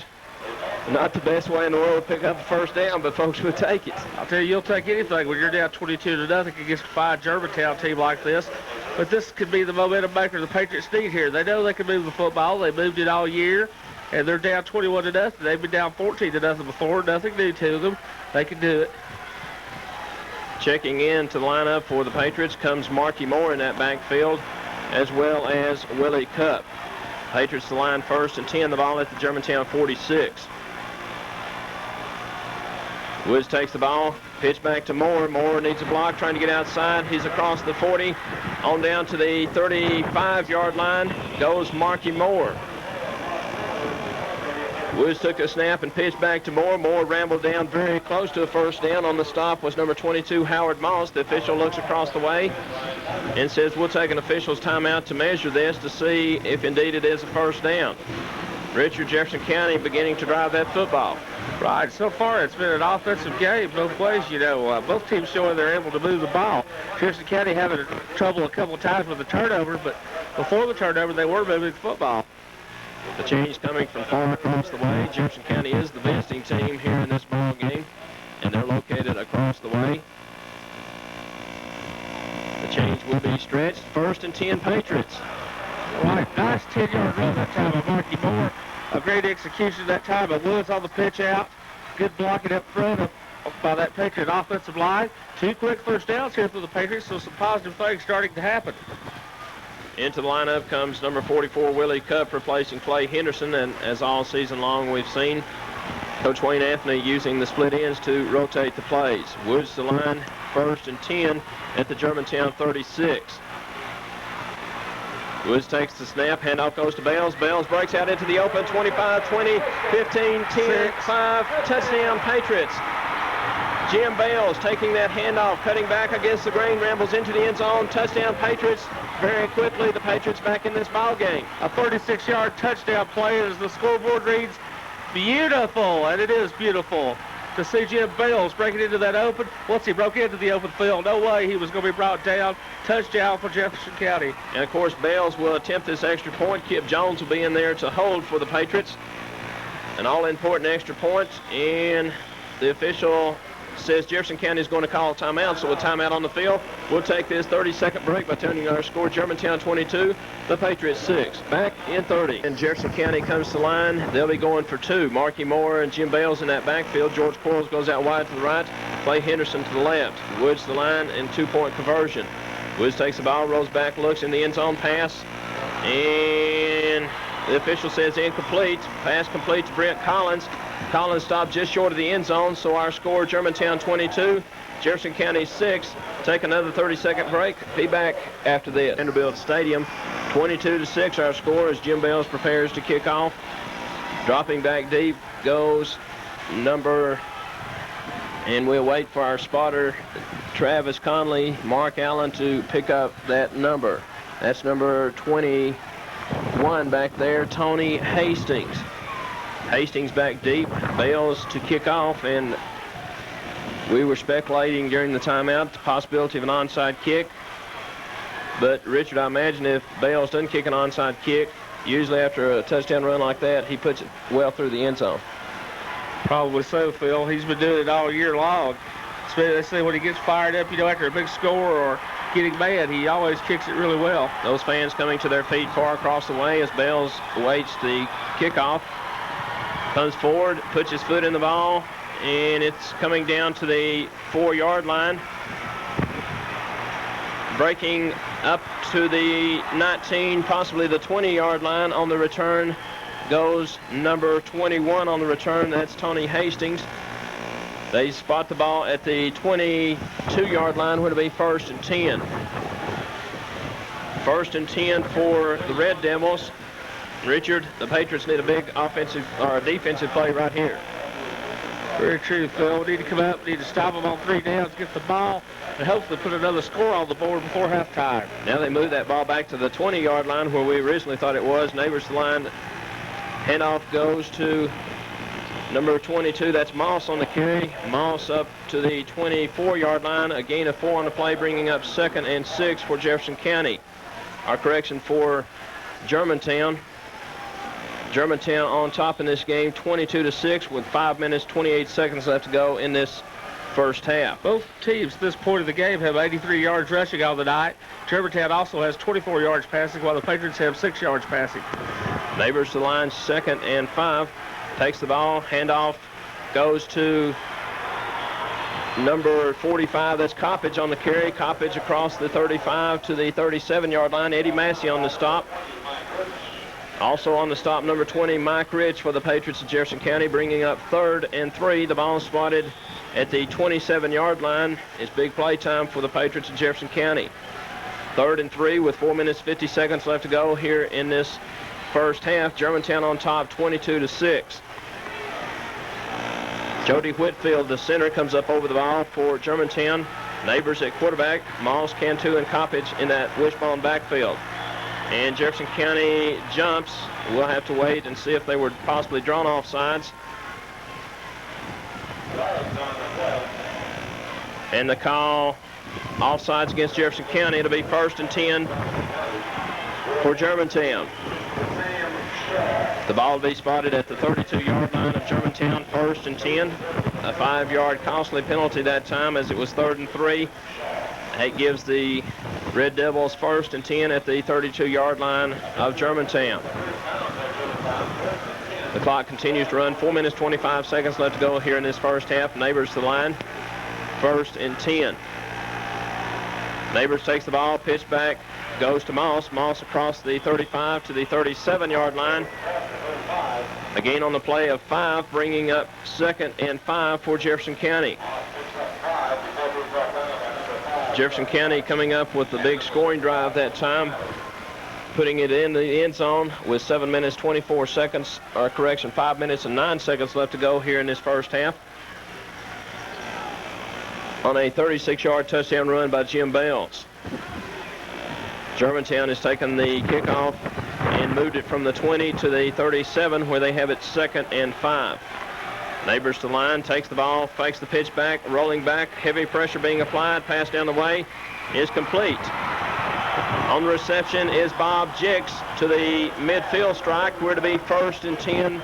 Not the best way in the world to pick up a first down, but folks would take it. I'll tell you, you'll take anything when you're down 22-0 against a fine Germantown team like this. But this could be the momentum maker the Patriots need here. They know they can move the football. They moved it all year, and they're down 21-0. They've been down 14-0 before. Nothing new to them. They can do it. Checking in to the lineup for the Patriots comes Marky Moore in that backfield, as well as Willie Cupp. Patriots to the line, 1st and 10, the ball at the Germantown 46. Woods takes the ball, pitch back to Moore. Moore needs a block, trying to get outside. He's across the 40, on down to the 35-yard line goes Marky Moore. Woods took a snap and pitched back to Moore. Moore rambled down very close to a first down. On the stop was number 22, Howard Moss. The official looks across the way and says, we'll take an official's timeout to measure this to see if indeed it is a first down. Richard, Jefferson County beginning to drive that football. Right, so far it's been an offensive game both ways, you know. Both teams showing they're able to move the ball. Jefferson County having trouble a couple of times with the turnover, but before the turnover they were moving the football. The change coming from far across the way. Jefferson County is the visiting team here in this ball game, and they're located across the way. The change will be stretched. 1st and 10 Patriots. Right, nice 10-yard run that time by Marky Moore. A great execution that time by Woods on the pitch out. Good blocking up front by that Patriot offensive line. 2 quick first downs here for the Patriots, so some positive things starting to happen. Into the lineup comes number 44, Willie Cupp, replacing Clay Henderson, and as all season long we've seen Coach Wayne Anthony using the split ends to rotate the plays. Woods the line, 1st and 10 at the Germantown 36. Woods takes the snap, handoff goes to Bales. Bales breaks out into the open, 25, 20, 15, 10, 5, touchdown Patriots. Jim Bales taking that handoff, cutting back against the grain, rambles into the end zone, touchdown Patriots. Very quickly, the Patriots back in this ball game. A 36-yard touchdown play as the scoreboard reads beautiful, and it is beautiful to see Jim Bales breaking into that open. Once he broke into the open field, no way he was going to be brought down. Touchdown for Jefferson County. And, of course, Bales will attempt this extra point. Kip Jones will be in there to hold for the Patriots. An all-important extra point, and the official says Jefferson County is going to call a timeout, so a timeout on the field. We'll take this 30-second break by telling you our score. Germantown 22, the Patriots 6. Back in 30. And Jefferson County comes to line. They'll be going for 2. Marky Moore and Jim Bales in that backfield. George Quarles goes out wide to the right. Clay Henderson to the left. Woods the line and 2-point conversion. Woods takes the ball, rolls back, looks in the end zone, pass And the official says incomplete. Pass complete to Brent Collins. Collins stopped just short of the end zone, so our score, Germantown 22, Jefferson County 6. Take another 30-second break. Be back after this. Vanderbilt Stadium, 22-6 our score as Jim Bells prepares to kick off. Dropping back deep goes and we'll wait for our spotter, Travis Conley, Mark Allen, to pick up that number. That's number 21 back there, Tony Hastings. Hastings back deep, Bells to kick off, and we were speculating during the timeout the possibility of an onside kick. But Richard, I imagine if Bells doesn't kick an onside kick, usually after a touchdown run like that, he puts it well through the end zone. Probably so, Phil. He's been doing it all year long. Especially when he gets fired up, after a big score or getting mad, he always kicks it really well. Those fans coming to their feet far across the way as Bells awaits the kickoff. Comes forward, puts his foot in the ball, and it's coming down to the 4-yard line. Breaking up to the 19, possibly the 20-yard line on the return goes number 21 on the return. That's Tony Hastings. They spot the ball at the 22-yard line where it'll be 1st and 10. 1st and 10 for the Red Devils. Richard, the Patriots need a big offensive or defensive play right here. Very true, Phil. We need to come up, we need to stop them on 3 downs, get the ball, and hopefully put another score on the board before halftime. Now they move that ball back to the 20-yard line where we originally thought it was. Neighbors to the line. Handoff goes to number 22. That's Moss on the carry. Moss up to the 24-yard line. A gain of 4 on the play, bringing up 2nd and 6 for Jefferson County. Our correction for Germantown. Germantown on top in this game, 22-6 with 5 minutes, 28 seconds left to go in this first half. Both teams at this point of the game have 83 yards rushing on the night. Germantown also has 24 yards passing, while the Patriots have 6 yards passing. Neighbors to the line, 2nd and 5. Takes the ball, handoff goes to number 45. That's Coppage on the carry. Coppage across the 35 to the 37-yard line. Eddie Massey on the stop. Also on the stop, number 20, Mike Rich for the Patriots of Jefferson County, bringing up 3rd and 3. The ball spotted at the 27-yard line. It's big play time for the Patriots of Jefferson County. 3rd and 3 with 4 minutes, 50 seconds left to go here in this first half. Germantown on top, 22-6. Jody Whitfield, the center, comes up over the ball for Germantown. Neighbors at quarterback, Moss, Cantu, and Coppage in that wishbone backfield. And Jefferson County jumps. We'll have to wait and see if they were possibly drawn off sides. And the call, offsides against Jefferson County. It'll be 1st and 10 for Germantown. The ball will be spotted at the 32-yard line of Germantown, 1st and 10. A 5-yard costly penalty that time as it was 3rd and 3. It gives the Red Devils 1st and 10 at the 32-yard line of Germantown. The clock continues to run. 4 minutes, 25 seconds left to go here in this first half. Neighbors to the line, 1st and 10. Neighbors takes the ball, pitch back, goes to Moss. Moss across the 35 to the 37-yard line. A gain on the play of 5, bringing up 2nd and 5 for Jefferson County. Jefferson County coming up with the big scoring drive that time, putting it in the end zone with 7 minutes, 24 seconds, or correction, 5 minutes and 9 seconds left to go here in this first half. On a 36-yard touchdown run by Jim Bells. Germantown has taken the kickoff and moved it from the 20 to the 37 where they have it 2nd and 5. Neighbors to line, takes the ball, fakes the pitch back, rolling back, heavy pressure being applied, pass down the way is complete. On the reception is Bob Jicks to the midfield strike. We're to be 1st and 10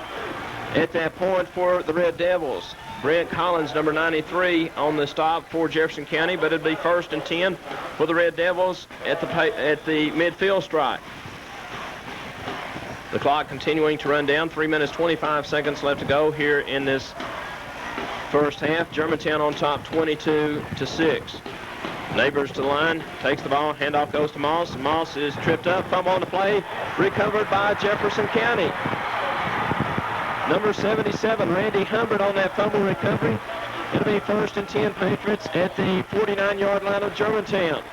at that point for the Red Devils. Brent Collins, number 93, on the stop for Jefferson County, but it'll be 1st and 10 for the Red Devils at the midfield strike. The clock continuing to run down. 3 minutes, 25 seconds left to go here in this first half. Germantown on top, 22-6. Neighbors to the line, takes the ball, handoff goes to Moss. Moss is tripped up, fumble on the play, recovered by Jefferson County. Number 77, Randy Humbert on that fumble recovery. It'll be 1st and 10 Patriots at the 49-yard line of Germantown.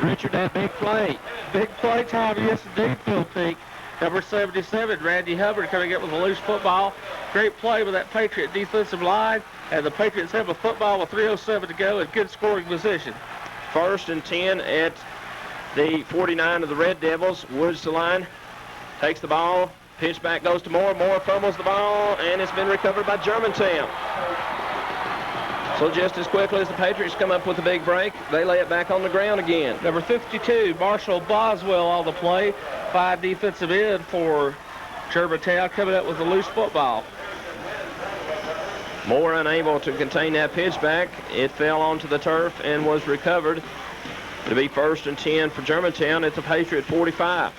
Richard, that big play. Big play time, yes indeed, Phil Peak. Number 77, Randy Hubbard, coming up with a loose football. Great play with that Patriot defensive line. And the Patriots have a football with 3:07 to go in good scoring position. 1st and 10 at the 49 of the Red Devils. Woods to line, takes the ball, pitch back goes to Moore. Moore fumbles the ball, and it's been recovered by Germantown. So just as quickly as the Patriots come up with a big break, they lay it back on the ground again. Number 52, Marshall Boswell on the play. 5 defensive end for Germantown, coming up with a loose football. Moore unable to contain that pitch back. It fell onto the turf and was recovered. It'll be 1st and 10 for Germantown at the Patriot 45.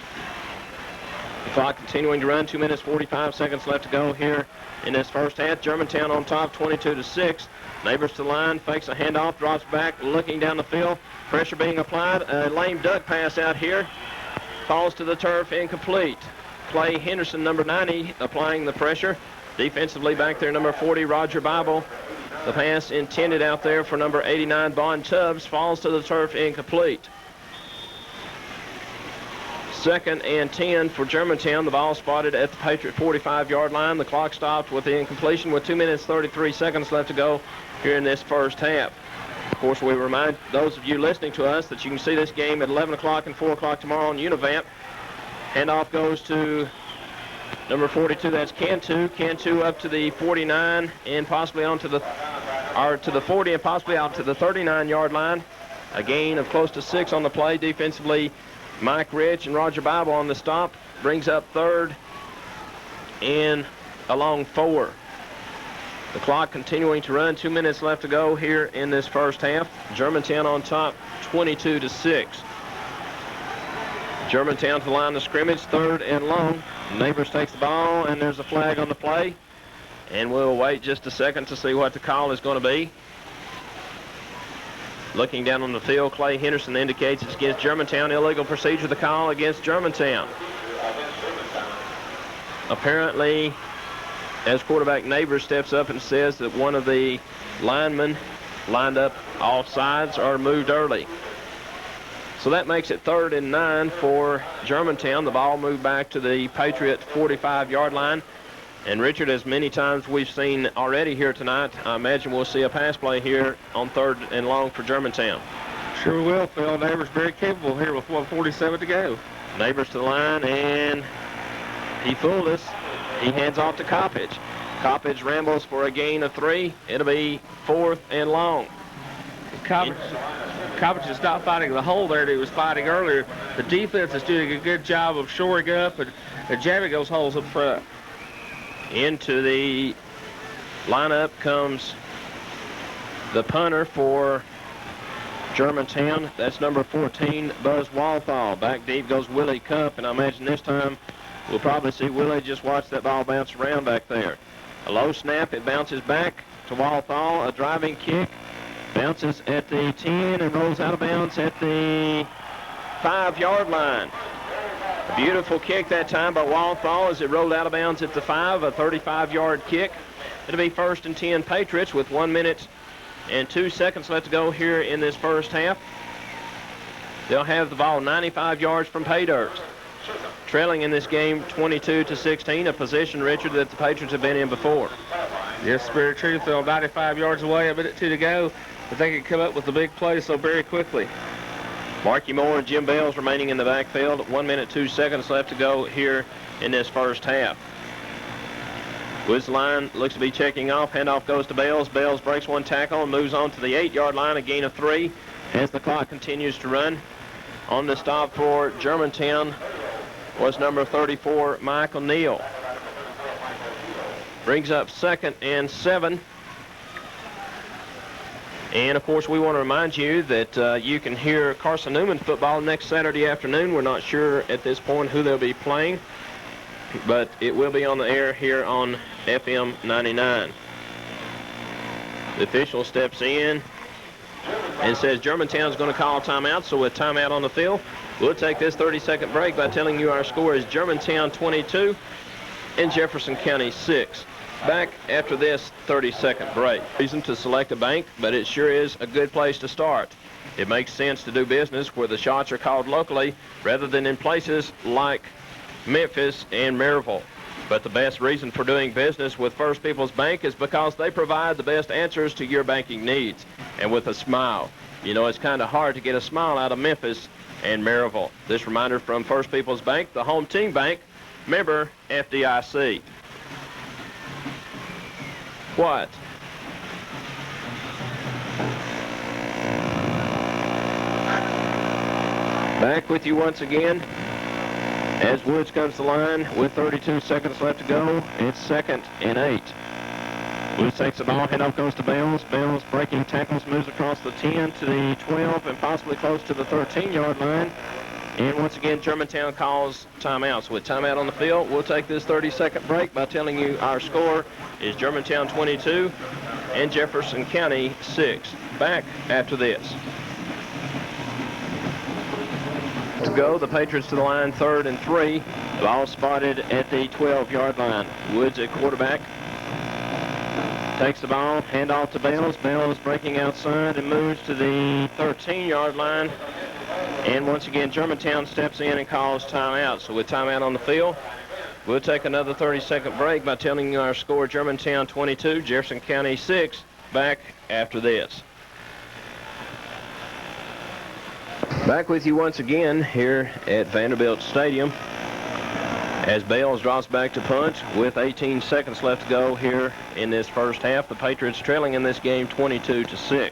The clock continuing to run, 2 minutes 45 seconds left to go here in this first half. Germantown on top, 22-6. Neighbors to the line, fakes a handoff, drops back, looking down the field. Pressure being applied. A lame duck pass out here. Falls to the turf, incomplete. Clay Henderson, number 90, applying the pressure. Defensively back there, number 40, Roger Bible. The pass intended out there for number 89, Bond Tubbs, falls to the turf, incomplete. 2nd and 10 for Germantown. The ball spotted at the Patriot 45-yard line. The clock stopped with the incompletion with 2 minutes 33 seconds left to go here in this first half. Of course, we remind those of you listening to us that you can see this game at 11 o'clock and 4 o'clock tomorrow on Univamp. Handoff goes to number 42, that's Cantu. Cantu up to the 49 and possibly onto the, or to the 40 and possibly out to the 39-yard line. A gain of close to 6 on the play. Defensively, Mike Rich and Roger Bible on the stop. Brings up 3rd and along 4. The clock continuing to run. 2 minutes left to go here in this first half. Germantown on top, 22-6. Germantown to the line of scrimmage, 3rd and long. Neighbors takes the ball, and there's a flag on the play. And we'll wait just a second to see what the call is going to be. Looking down on the field, Clay Henderson indicates it's against Germantown. Illegal procedure, the call against Germantown. Apparently, as quarterback Neighbors steps up and says that one of the linemen lined up off sides or moved early. So that makes it 3rd and 9 for Germantown. The ball moved back to the Patriot 45-yard line. And Richard, as many times we've seen already here tonight, I imagine we'll see a pass play here on 3rd and long for Germantown. Sure will, Phil. Neighbors very capable here with 1:47 to go. Neighbors to the line, and he fooled us. He hands off to Coppage. Coppage rambles for a gain of 3. It'll be 4th and long. Coppage is not fighting the hole there that he was fighting earlier. The defense is doing a good job of shoring up and jamming those holes up front. Into the lineup comes the punter for Germantown. That's number 14, Buzz Walthall. Back deep goes Willie Cup, and I imagine this time we'll probably see Willie just watch that ball bounce around back there. A low snap, it bounces back to Walthall. A driving kick, bounces at the 10 and rolls out of bounds at the 5-yard line. A beautiful kick that time by Walthall as it rolled out of bounds at the 5, a 35-yard kick. It'll be 1st and 10 Patriots with 1 minute and 2 seconds left to go here in this first half. They'll have the ball 95 yards from pay dirt. Trailing in this game 22-16, a position, Richard, that the Patriots have been in before. Yes, very true, Phil. 95 yards away, a minute 2 to go. But they can come up with the big play so very quickly. Marky Moore and Jim Bales remaining in the backfield. 1 minute, 2 seconds left to go here in this first half. Woods line looks to be checking off. Handoff goes to Bales. Bales breaks one tackle and moves on to the 8-yard line, a gain of 3 as the clock continues to run. On the stop for Germantown was number 34, Michael Neal. Brings up 2nd and 7. And, of course, we want to remind you that you can hear Carson Newman football next Saturday afternoon. We're not sure at this point who they'll be playing, but it will be on the air here on FM 99. The official steps in. and says Germantown's going to call timeout. So with timeout on the field, we'll take this 30-second break by telling you our score is Germantown 22 and Jefferson County 6. Back after this 30-second break. Reason to select a bank, but it sure is a good place to start. It makes sense to do business where the shots are called locally rather than in places like Memphis and Maryville. But the best reason for doing business with First People's Bank is because they provide the best answers to your banking needs, and with a smile. You know, it's kind of hard to get a smile out of Memphis and Maryville. This reminder from First People's Bank, the home team bank, member FDIC. What? Back with you once again as Woods comes to the line with 32 seconds left to go. It's 2nd and 8. Woods takes the ball, handoff goes to Bales. Bales breaking tackles, moves across the 10 to the 12 and possibly close to the 13-yard line. And once again, Germantown calls timeouts. With timeout on the field, we'll take this 30-second break by telling you our score is Germantown 22 and Jefferson County 6. Back after this. To go, the Patriots to the line, 3rd and 3. Ball spotted at the 12-yard line. Woods at quarterback. Takes the ball, handoff to Bales. Bales breaking outside and moves to the 13-yard line. And once again, Germantown steps in and calls timeout. So with timeout on the field, we'll take another 30-second break by telling you our score, Germantown 22, Jefferson County 6. Back after this. Back with you once again here at Vanderbilt Stadium as Bales drops back to punt with 18 seconds left to go here in this first half. The Patriots trailing in this game 22-6.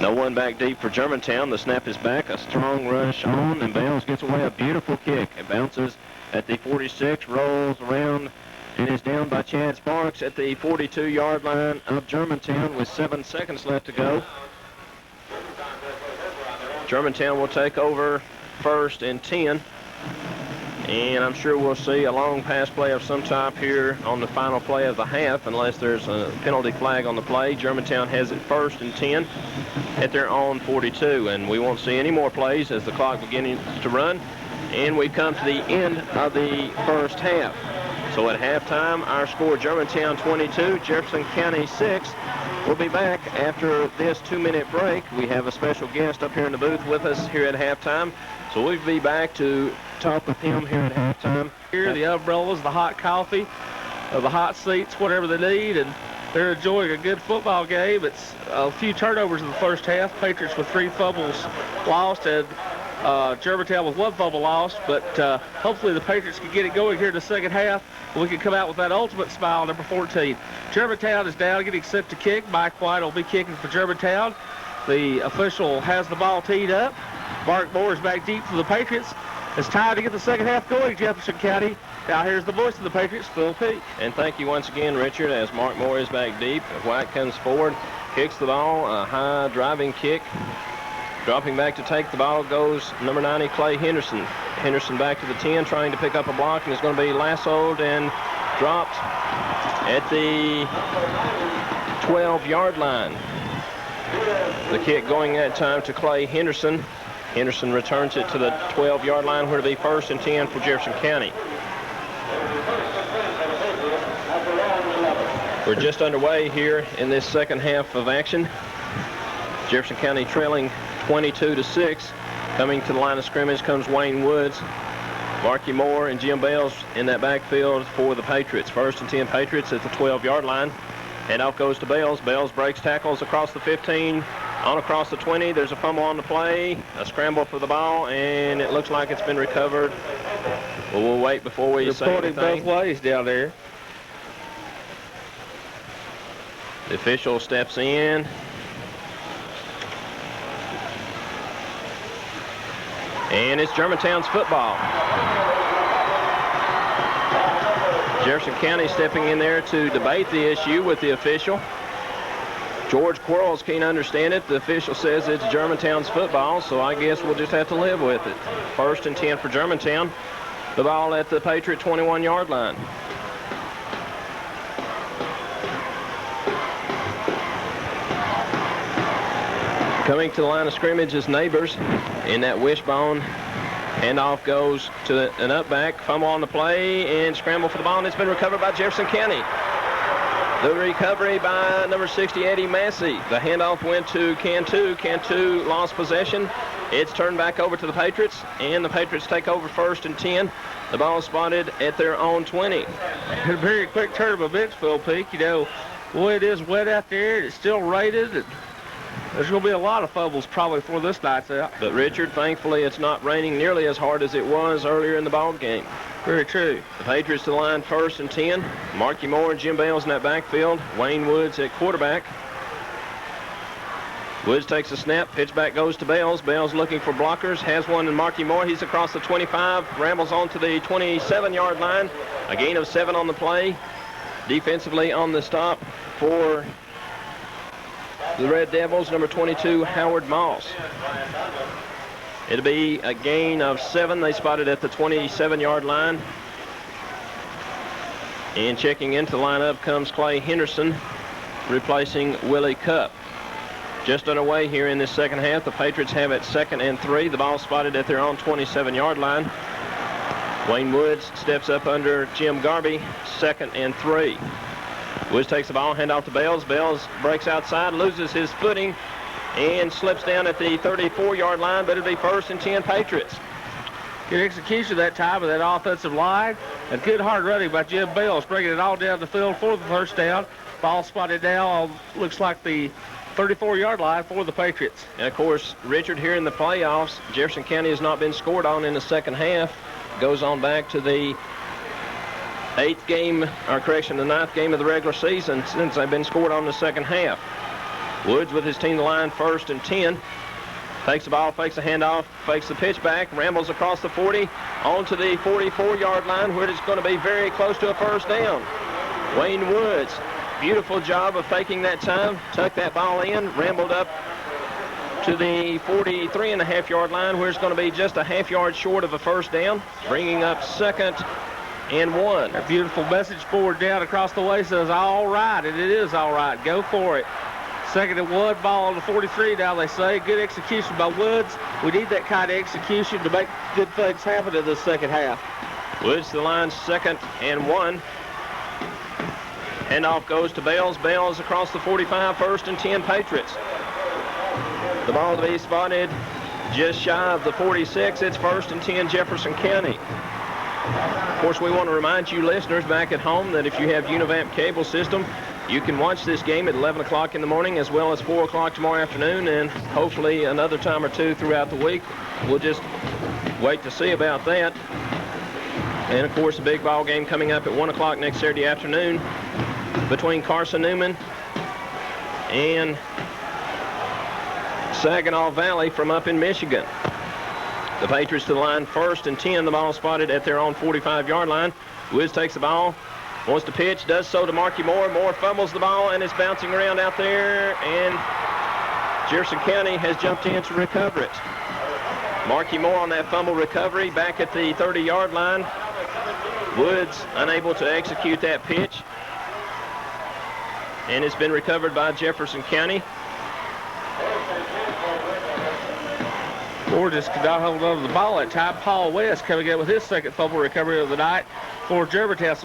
No one back deep for Germantown. The snap is back, a strong rush on, and Bales gets away a beautiful kick. It bounces at the 46, rolls around, and is down by Chad Sparks at the 42-yard line of Germantown with 7 seconds left to go. Germantown will take over 1st and 10. And I'm sure we'll see a long pass play of some type here on the final play of the half unless there's a penalty flag on the play. Germantown has it 1st and 10 at their own 42. And we won't see any more plays as the clock begins to run. And we come to the end of the first half. So at halftime, our score, Germantown 22, Jefferson County 6. We'll be back after this 2-minute break. We have a special guest up here in the booth with us here at halftime. So we'll be back to talk with him here at halftime. Here, the umbrellas, the hot coffee, the hot seats, whatever they need, and they're enjoying a good football game. It's a few turnovers in the first half. Patriots with 3 fumbles lost, and Germantown with 1 fumble lost, but hopefully the Patriots can get it going here in the second half. We can come out with that ultimate smile, number 14. Germantown is down, getting set to kick. Mike White will be kicking for Germantown. The official has the ball teed up. Mark Moore is back deep for the Patriots. It's time to get the second half going, Jefferson County. Now here's the voice of the Patriots, Phil Peak. And thank you once again, Richard, as Mark Moore is back deep. White comes forward, kicks the ball, a high driving kick. Dropping back to take the ball goes number 90, Clay Henderson. Henderson back to the 10, trying to pick up a block, and is going to be lassoed and dropped at the 12-yard line. The kick going that time to Clay Henderson. Henderson returns it to the 12-yard line where to be 1st and 10 for Jefferson County. We're just underway here in this second half of action. Jefferson County trailing 22-6. Coming to the line of scrimmage comes Wayne Woods, Marky Moore, and Jim Bales in that backfield for the Patriots. 1st and 10 Patriots at the 12-yard line. And off goes to Bales. Bales breaks tackles across the 15, on across the 20. There's a fumble on the play, a scramble for the ball, and it looks like it's been recovered. Well, we'll wait before we say anything. Both ways down there. The official steps in. And it's Germantown's football. Jefferson County stepping in there to debate the issue with the official. George Quarles can't understand it. The official says it's Germantown's football, so I guess we'll just have to live with it. 1st and 10 for Germantown. The ball at the Patriot 21-yard line. Coming to the line of scrimmage is Neighbors in that wishbone. Handoff goes to an up back. Fumble on the play and scramble for the ball, and it's been recovered by Jefferson County. The recovery by number 60, Eddie Massey. The handoff went to Cantu. Cantu lost possession. It's turned back over to the Patriots, and the Patriots take over 1st and 10. The ball spotted at their own 20. A very quick turn of events, Phil Peak. You know, boy, it is wet out there. It's still rated. And there's going to be a lot of fumbles probably before this night's out. But, Richard, thankfully it's not raining nearly as hard as it was earlier in the ball game. Very true. The Patriots to the line 1st and 10. Marky Moore and Jim Bales in that backfield. Wayne Woods at quarterback. Woods takes a snap. Pitch back goes to Bales. Bales looking for blockers. Has one in Marky Moore. He's across the 25. Rambles on to the 27-yard line. A gain of 7 on the play. Defensively on the stop for the Red Devils, number 22, Howard Moss. It'll be a gain of 7. They spotted at the 27-yard line. And checking into the lineup comes Clay Henderson, replacing Willie Cupp. Just underway here in this second half. The Patriots have it 2nd and 3. The ball spotted at their own 27-yard line. Wayne Woods steps up under Jim Garby, 2nd and 3. Woods takes the ball, hand off to Bales. Bales breaks outside, loses his footing, and slips down at the 34-yard line, but it'll be 1st and 10 Patriots. Good execution that time of that offensive line. And good hard running by Jim Bales, bringing it all down the field for the first down. Ball spotted now on, looks like the 34-yard line for the Patriots. And, of course, Richard, here in the playoffs, Jefferson County has not been scored on in the second half. Goes on back to the the 9th game of the regular season since they've been scored on in the second half. Woods with his team to line 1st and 10. Takes the ball, fakes the handoff, fakes the pitch back, rambles across the 40, on to the 44-yard line where it's going to be very close to a first down. Wayne Woods, beautiful job of faking that time, tucked that ball in, rambled up to the 43.5-yard line where it's going to be just a half yard short of a first down, bringing up 2nd and 1. A beautiful message board down across the way says, all right, and it is all right. Go for it. 2nd and 1, ball on the 43 now, they say. Good execution by Woods. We need that kind of execution to make good things happen in the second half. Woods to the line, 2nd and 1. Handoff goes to Bales. Bales across the 45, 1st and 10 Patriots. The ball to be spotted just shy of the 46. It's 1st and 10 Jefferson County. Of course, we want to remind you listeners back at home that if you have Univamp cable system, you can watch this game at 11 o'clock in the morning as well as 4 o'clock tomorrow afternoon and hopefully another time or two throughout the week. We'll just wait to see about that. And, of course, a big ball game coming up at 1 o'clock next Saturday afternoon between Carson Newman and Saginaw Valley from up in Michigan. The Patriots to the line 1st and 10. The ball spotted at their own 45-yard line. Woods takes the ball, wants to pitch, does so to Marky Moore. Moore fumbles the ball and is bouncing around out there, and Jefferson County has jumped in to recover it. Marky Moore on that fumble recovery back at the 30-yard line. Woods unable to execute that pitch, and it's been recovered by Jefferson County. Moore just could not hold on to the ball at time. Paul West coming in with his 2nd fumble recovery of the night for Germantown.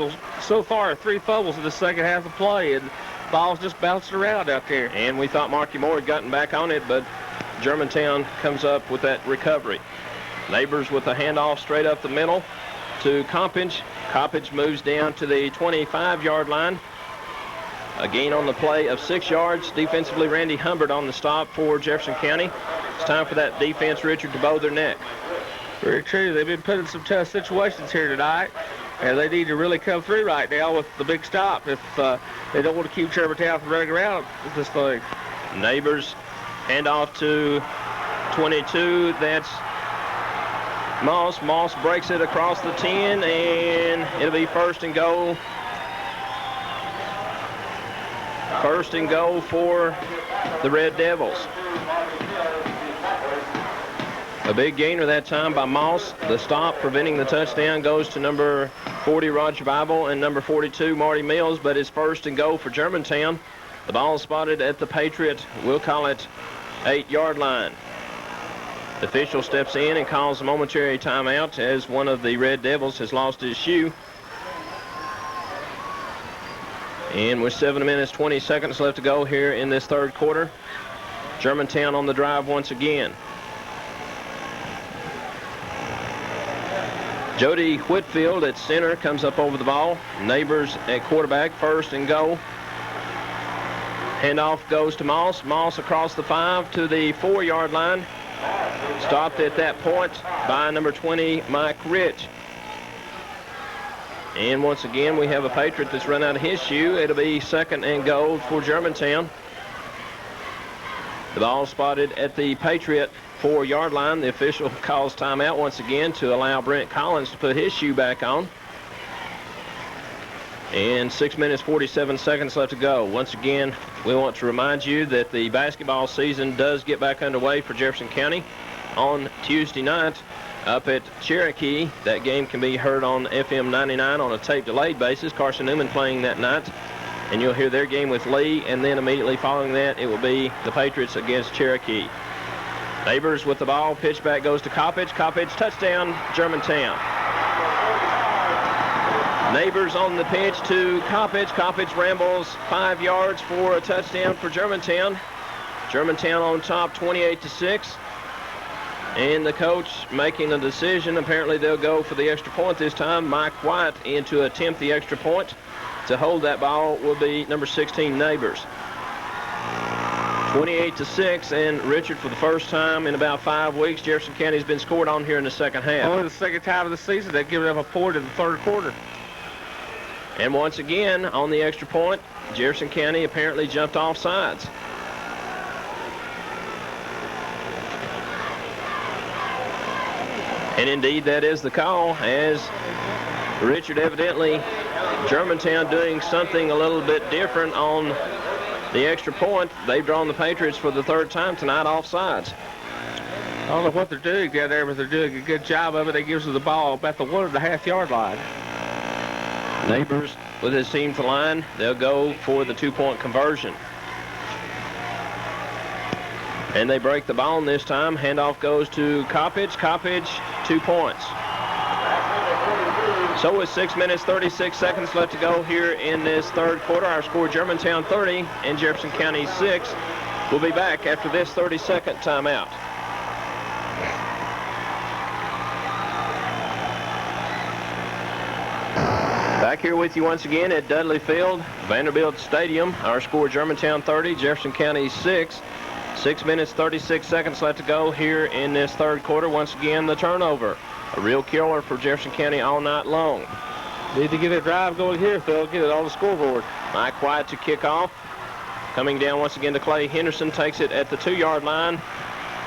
So far, 3 fumbles in the second half of play, and ball's just bouncing around out there. And we thought Marky Moore had gotten back on it, but Germantown comes up with that recovery. Neighbors with a handoff straight up the middle to Coppage. Coppage moves down to the 25-yard line. A gain on the play of 6 yards. Defensively, Randy Humbert on the stop for Jefferson County. It's time for that defense, Richard, to bow their neck. Very true. They've been put in some tough situations here tonight, and they need to really come through right now with the big stop if they don't want to keep Germantown from running around with this thing. Neighbors hand off to 22. That's Moss. Moss breaks it across the 10, and it'll be 1st and goal. 1st and goal for the Red Devils. A big gainer that time by Moss. The stop preventing the touchdown goes to number 40, Roger Bible, and number 42, Marty Mills, but it's 1st and goal for Germantown. The ball is spotted at the Patriot, we'll call it 8-yard line. The official steps in and calls a momentary timeout as one of the Red Devils has lost his shoe. And with 7 minutes, 20 seconds left to go here in this third quarter, Germantown on the drive once again. Jody Whitfield at center comes up over the ball. Neighbors at quarterback, first and goal. Handoff goes to Moss. Moss across the 5 to the 4-yard line. Stopped at that point by number 20, Mike Rich. And once again, we have a Patriot that's run out of his shoe. It'll be second and goal for Germantown. The ball spotted at the Patriot 4-yard line. The official calls timeout once again to allow Brent Collins to put his shoe back on. And 6 minutes, 47 seconds left to go. Once again, we want to remind you that the basketball season does get back underway for Jefferson County on Tuesday night up at Cherokee. That game can be heard on FM 99 on a tape-delayed basis. Carson Newman playing that night. And you'll hear their game with Lee, and then immediately following that, it will be the Patriots against Cherokee. Neighbors with the ball. Pitch back goes to Coppage. Coppage, touchdown, Germantown. Neighbors on the pitch to Coppage. Coppage rambles 5 yards for a touchdown for Germantown. Germantown on top, 28-6. And the coach making a decision. Apparently they'll go for the extra point this time. Mike White in to attempt the extra point. To hold that ball will be number 16, Neighbors. 28-6, and Richard, for the first time in about 5 weeks, Jefferson County has been scored on here in the second half. Only the second time of the season they've given up a point in the third quarter. And once again, on the extra point, Jefferson County apparently jumped off sides. And indeed, that is the call, as Richard evidently, Germantown doing something a little bit different on the extra point. They've drawn the Patriots for the third time tonight off sides. I don't know what they're doing down there, but they're doing a good job of it. They gives us the ball about the 1.5-yard line. Neighbors with his team to line. They'll go for the 2-point conversion. And they break the ball this time. Handoff goes to Coppage. Coppage, 2 points. So with 6 minutes, 36 seconds left to go here in this third quarter, our score Germantown 30 and Jefferson County 6. We'll be back after this 30-second timeout. Back here with you once again at Dudley Field, Vanderbilt Stadium. Our score Germantown 30, Jefferson County 6. 6 minutes, 36 seconds left to go here in this third quarter. Once again, the turnover. A real killer for Jefferson County all night long. Need to get a drive going here, Phil. Get it on the scoreboard. Mike White to kick off. Coming down once again to Clay Henderson. Takes it at the 2-yard line.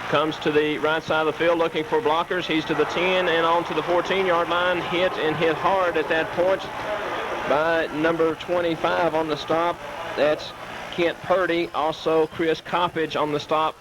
Comes to the right side of the field looking for blockers. He's to the 10 and on to the 14-yard line. Hit and hit hard at that point by number 25 on the stop. That's Kent Purdy. Also Chris Coppage on the stop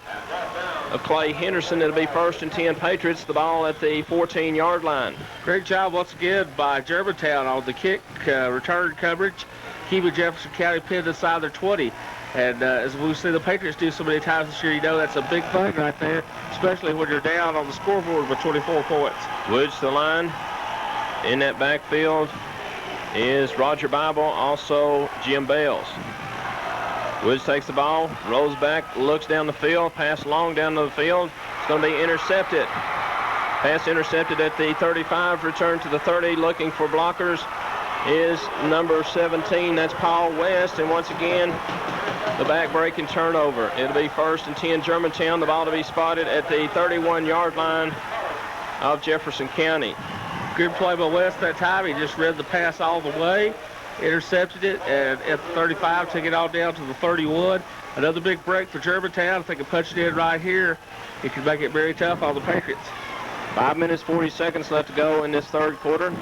of Clay Henderson. It'll be 1st and 10 Patriots. The ball at the 14-yard line. Great job once again by Germantown on the kick return coverage, keeping Jefferson County pinned inside their 20. And as we've seen the Patriots do so many times this year, you know that's a big thing right there, especially when you're down on the scoreboard with 24 points. Woods to the line. In that backfield is Roger Bible, also Jim Bales. Woods takes the ball, rolls back, looks down the field, pass long down the field. It's going to be intercepted. Pass intercepted at the 35, return to the 30, looking for blockers is number 17. That's Paul West, and once again, the back-breaking turnover. It'll be 1st and 10 Germantown. The ball to be spotted at the 31-yard line of Jefferson County. Good play by West that time. He just read the pass all the way, intercepted it, and at the 35, took it all down to the 31. Another big break for Germantown. If they can punch it in right here, it can make it very tough on the Patriots. 5 minutes, 40 seconds left to go in this third quarter.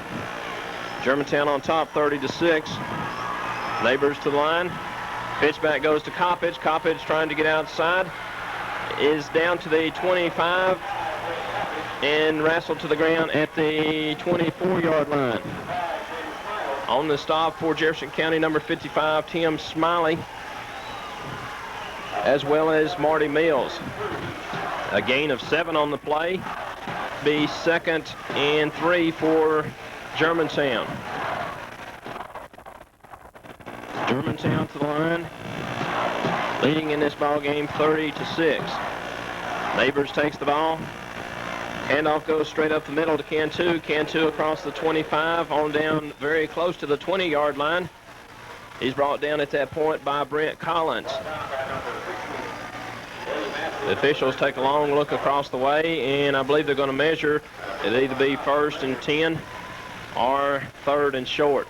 Germantown on top, 30-6. Neighbors to the line. Pitch back goes to Coppage. Coppage trying to get outside. Is down to the 25 and wrestled to the ground at the 24-yard line. On the stop for Jefferson County, number 55, Tim Smiley. as well as Marty Mills. A gain of 7 on the play. Be 2nd and 3 for Germantown. Germantown to the line, leading in this ball game 30-6. Neighbors takes the ball. Handoff goes straight up the middle to Cantu. Cantu across the 25 on down very close to the 20-yard line. He's brought down at that point by Brent Collins. The officials take a long look across the way, and I believe they're going to measure. It'll either be 1st and 10 or 3rd and short.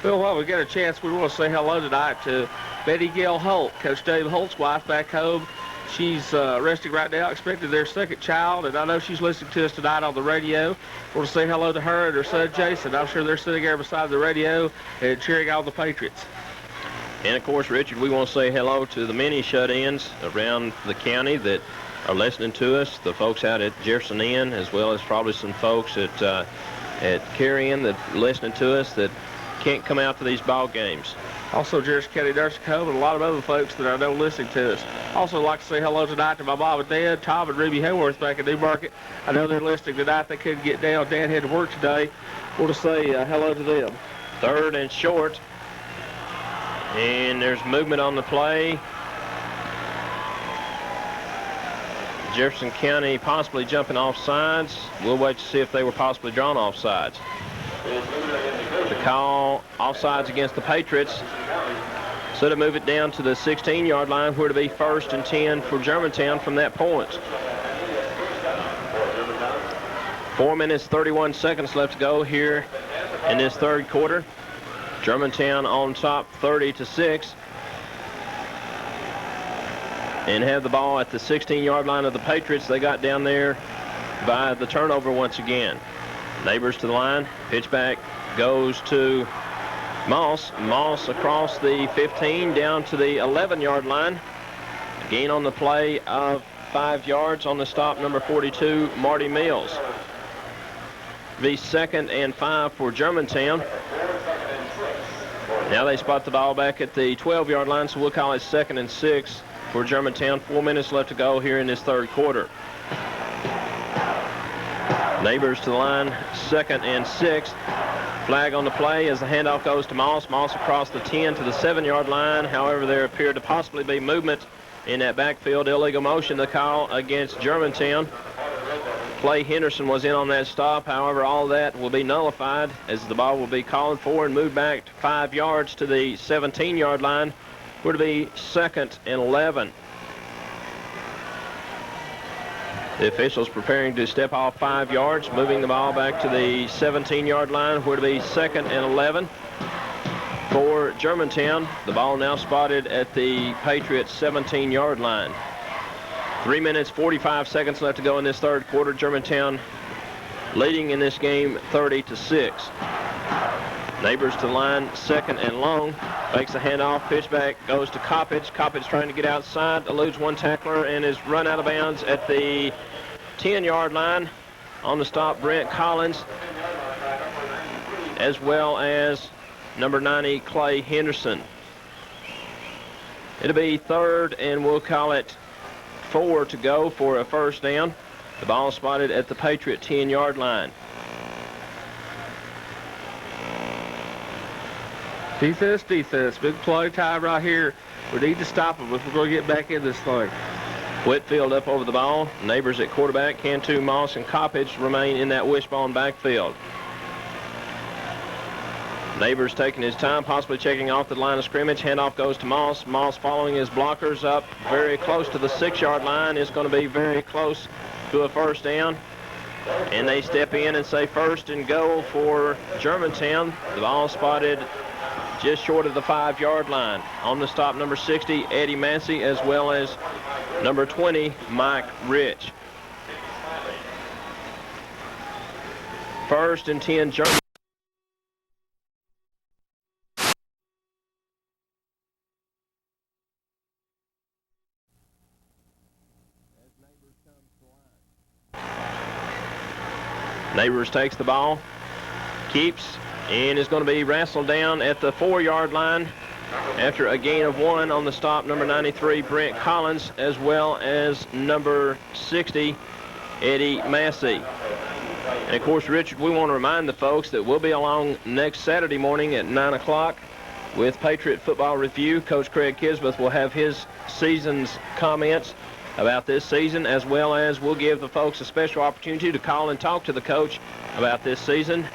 Well, while we get a chance, we want to say hello tonight to Betty Gail Holt, Coach Dave Holt's wife back home. She's resting right now, expecting their 2nd child, and I know she's listening to us tonight on the radio. I want to say hello to her and her son, Jason. I'm sure they're sitting there beside the radio and cheering on the Patriots. And, of course, Richard, we want to say hello to the many shut-ins around the county that are listening to us, the folks out at Jefferson Inn, as well as probably some folks at Carrion that are listening to us that can't come out to these ball games. Also, Jefferson County Nursing Home and a lot of other folks that I know listening to us. Also, like to say hello tonight to my mom and dad, Tom and Ruby Hayworth back in Newmarket. I know they're listening tonight. They couldn't get down. Dad had to work today. Want to say hello to them. 3rd and short. And there's movement on the play. Jefferson County possibly jumping off sides. We'll wait to see if they were possibly drawn off sides. The call offsides against the Patriots. So to move it down to the 16-yard line, where to be 1st and 10 for Germantown from that point. 4 minutes, 31 seconds left to go here in this 3rd quarter. Germantown on top 30-6. And have the ball at the 16-yard line of the Patriots. They got down there by the turnover once again. Neighbors to the line. Pitch back goes to Moss. Moss across the 15 down to the 11-yard line. Gain on the play of 5 yards on the stop, number 42, Marty Mills. Be 2nd and 5 for Germantown. Now they spot the ball back at the 12-yard line, so we'll call it 2nd and 6 for Germantown. 4 minutes left to go here in this 3rd quarter. Neighbors to the line, 2nd and 6. Flag on the play as the handoff goes to Moss. Moss across the 10 to the 7-yard line. However, there appeared to possibly be movement in that backfield. Illegal motion, the call against Germantown. Clay Henderson was in on that stop. However, all that will be nullified as the ball will be called for and moved back 5 yards to the 17-yard line. Would be 2nd and 11. The officials preparing to step off 5 yards, moving the ball back to the 17-yard line, where to be 2nd and 11 for Germantown. The ball now spotted at the Patriots' 17-yard line. 3 minutes, 45 seconds left to go in this 3rd quarter. Germantown leading in this game 30-6. Neighbors to the line, 2nd and long. Makes the handoff, pitch back, goes to Coppage. Coppage trying to get outside, eludes one tackler, and is run out of bounds at the 10-yard line. On the stop, Brent Collins, as well as number 90, Clay Henderson. It'll be 3rd, and we'll call it 4 to go for a 1st down. The ball spotted at the Patriot 10-yard line. Defense, defense. Big play time right here. We need to stop them if we're going to get back in this thing. Whitfield up over the ball. Neighbors at quarterback. Cantu, Moss, and Coppage remain in that wishbone backfield. Neighbors taking his time, possibly checking off the line of scrimmage. Handoff goes to Moss. Moss following his blockers up very close to the 6-yard line. It's going to be very close to a 1st down. And they step in and say 1st and goal for Germantown. The ball spotted just short of the 5-yard line. On the stop, number 60, Eddie Massey, as well as number 20, Mike Rich. 1st and 10, Germantown. Neighbors takes the ball, keeps, and is going to be wrestled down at the 4-yard line after a gain of 1 on the stop, number 93, Brent Collins, as well as number 60, Eddie Massey. And, of course, Richard, we want to remind the folks that we'll be along next Saturday morning at 9 o'clock with Patriot Football Review. Coach Craig Kisbeth will have his season's comments about this season, as well as we'll give the folks a special opportunity to call and talk to the coach about this season,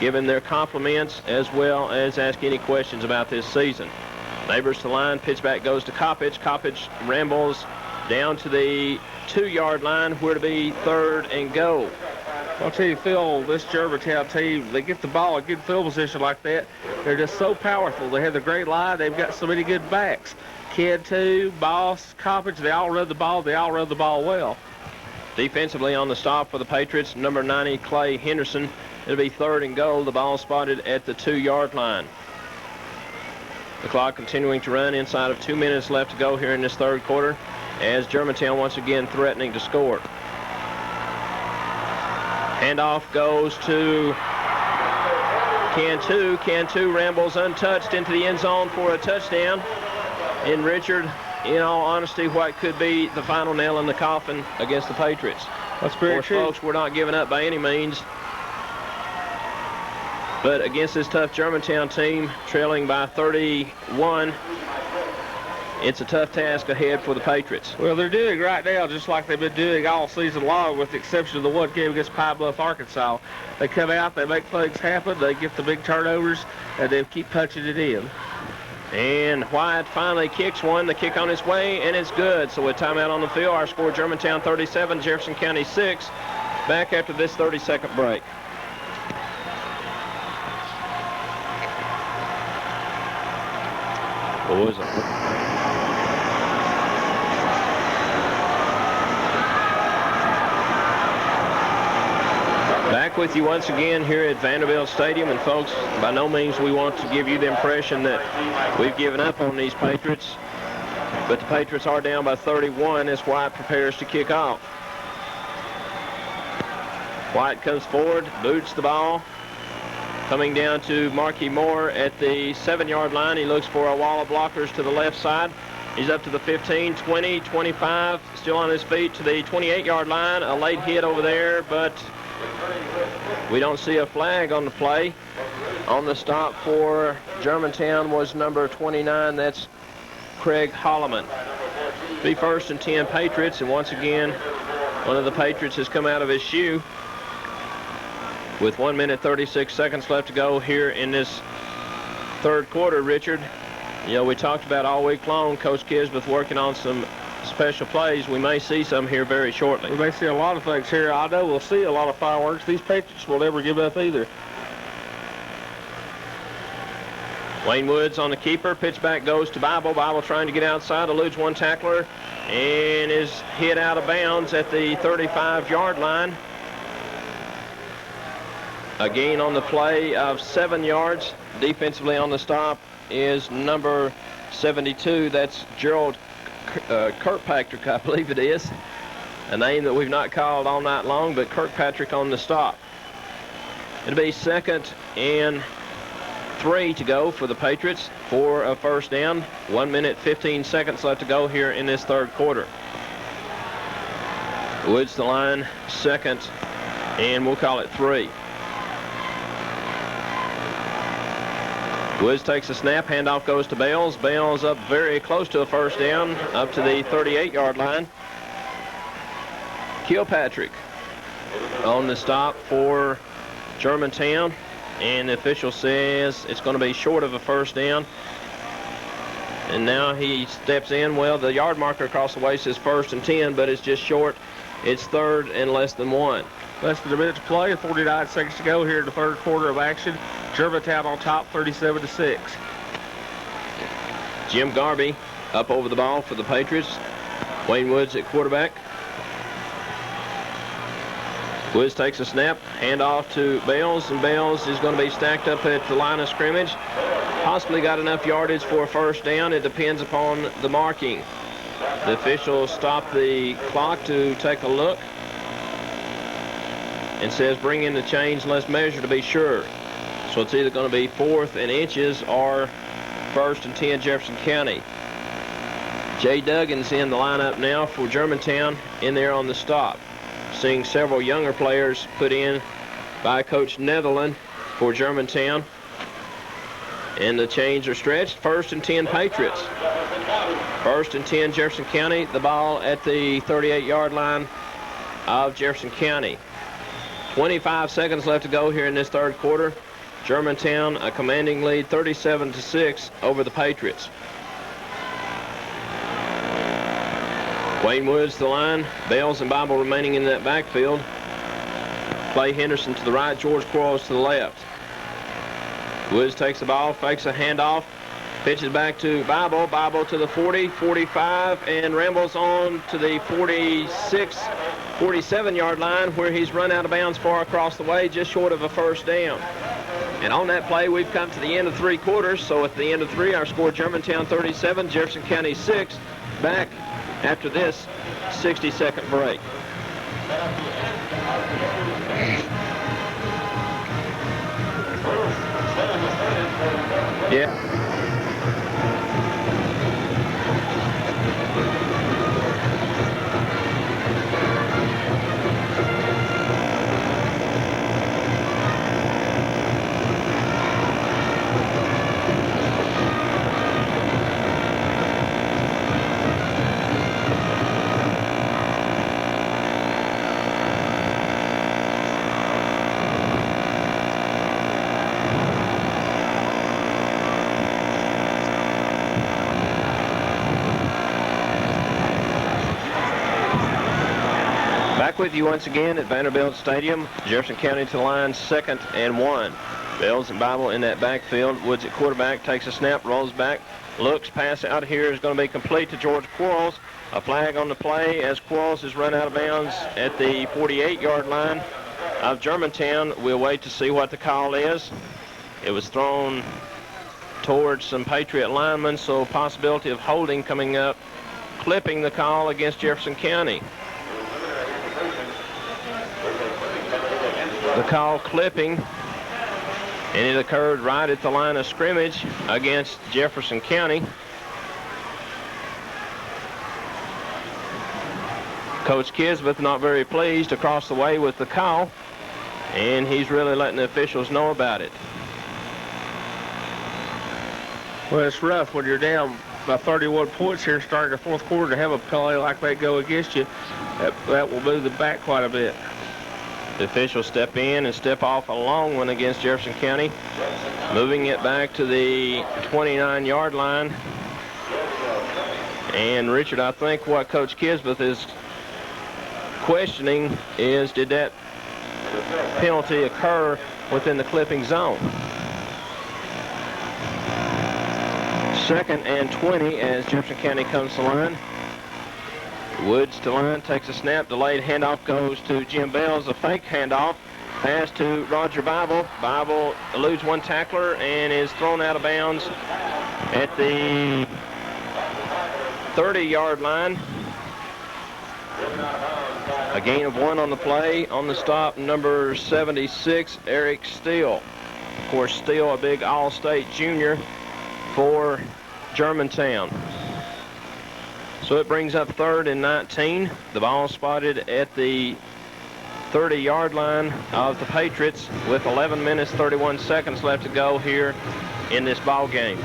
give him their compliments, as well as ask any questions about this season. Neighbors to line, pitch back goes to Coppage. Coppage rambles down to the 2-yard line, where to be 3rd and goal. I'll tell you, Phil, this Germantown team, they get the ball in good field position like that. They're just so powerful. They have the great line. They've got so many good backs. Kid 2, Boss, Coppage, they all run the ball. They all run the ball well. Defensively on the stop for the Patriots, number 90, Clay Henderson. It'll be 3rd and goal. The ball spotted at the 2-yard line. The clock continuing to run, inside of 2 minutes left to go here in this 3rd quarter, as Germantown once again threatening to score. Handoff goes to Cantu. Cantu rambles untouched into the end zone for a touchdown. And Richard, in all honesty, what could be the final nail in the coffin against the Patriots? That's very true. Folks, we're not giving up by any means. But against this tough Germantown team, trailing by 31, it's a tough task ahead for the Patriots. Well, they're doing right now just like they've been doing all season long, with the exception of the one game against Pine Bluff, Arkansas. They come out, they make things happen, they get the big turnovers, and they keep punching it in. And White finally kicks one. The kick on its way, and it's good. So with timeout on the field, our score, Germantown 37, Jefferson County 6. Back after this 30-second break. What was it? Back with you once again here at Vanderbilt Stadium, and folks, by no means we want to give you the impression that we've given up on these Patriots, but the Patriots are down by 31 as White prepares to kick off. White comes forward, boots the ball, coming down to Marquis Moore at the 7-yard line. He looks for a wall of blockers to the left side. He's up to the 15, 20, 25, still on his feet to the 28-yard line. A late hit over there, but we don't see a flag on the play. On the stop for Germantown was number 29. That's Craig Holloman. Be 1st and 10 Patriots, and once again, one of the Patriots has come out of his shoe with 1 minute 36 seconds left to go here in this 3rd quarter. Richard, you know, we talked about all week long Coach Kisbeth working on some special plays. We may see some here very shortly. We may see a lot of things here. I know we'll see a lot of fireworks. These Patriots will never give up either. Wayne Woods on the keeper. Pitch back goes to Bible. Bible trying to get outside, eludes one tackler, and is hit out of bounds at the 35-yard line. A gain on the play of 7 yards. Defensively on the stop is number 72. That's Gerald Kirkpatrick, I believe it is. A name that we've not called all night long, but Kirkpatrick on the stop. It'll be 2nd and 3 to go for the Patriots for a 1st down. 1 minute 15 seconds left to go here in this 3rd quarter. Woods the line, 2nd, and we'll call it 3. Woods takes a snap, handoff goes to Bales. Bales up very close to a 1st down, up to the 38-yard line. Kilpatrick on the stop for Germantown, and the official says it's going to be short of a 1st down. And now he steps in. Well, the yard marker across the way says 1st and 10, but it's just short. It's 3rd and less than 1. Less than a minute to play and 49 seconds to go here in the 3rd quarter of action. Germantown on top, 37-6. Jim Garvey up over the ball for the Patriots. Wayne Woods at quarterback. Woods takes a snap, handoff to Bales, and Bales is going to be stacked up at the line of scrimmage. Possibly got enough yardage for a 1st down. It depends upon the marking. The official stopped the clock to take a look and says bring in the chains, let's measure to be sure. So it's either going to be 4th and inches or First and 10, Jefferson County. Jay Duggan's in the lineup now for Germantown, in there on the stop. Seeing several younger players put in by Coach Netherland for Germantown. And the chains are stretched. First and 10, Patriots. First and 10, Jefferson County. The ball at the 38-yard line of Jefferson County. 25 seconds left to go here in this third quarter. Germantown a commanding lead, 37-6 over the Patriots. Wayne Woods to the line. Bales and Bible remaining in that backfield. Clay Henderson to the right. George Quarles to the left. Woods takes the ball, fakes a handoff, pitches back to Bible. Bible to the 40, 45, and rambles on to the 46, 47-yard line where he's run out of bounds far across the way, just short of a first down. And on that play, we've come to the end of three quarters. So at the end of three, our score Germantown 37, Jefferson County 6. Back after this 60-second break. Yeah. With you once again at Vanderbilt Stadium. Jefferson County to the line, 2nd and 1. Bales and Bible in that backfield. Woods at quarterback, takes a snap, rolls back, looks, pass out here is going to be complete to George Quarles. A flag on the play as Quarles is run out of bounds at the 48-yard line of Germantown. We'll wait to see what the call is. It was thrown towards some Patriot linemen, so possibility of holding coming up, clipping the call against Jefferson County. The call clipping, and it occurred right at the line of scrimmage against Jefferson County. Coach Kisbeth not very pleased across the way with the call, and he's really letting the officials know about it. Well, it's rough when you're down by 31 points here starting the fourth quarter to have a play like that go against you. That will move them back quite a bit. The officials step in and step off a long one against Jefferson County, moving it back to the 29-yard line. And Richard, I think what Coach Kisbeth is questioning is, did that penalty occur within the clipping zone? 2nd and 20 as Jefferson County comes to line. Woods to line, takes a snap, delayed handoff goes to Jim Bales, a fake handoff, pass to Roger Bible. Bible eludes one tackler and is thrown out of bounds at the 30-yard line. A gain of 1 on the play. On the stop, number 76, Eric Steele. Of course, Steele, a big All-State junior for Germantown. So it brings up 3rd and 19. The ball spotted at the 30-yard line of the Patriots with 11 minutes, 31 seconds left to go here in this ball game.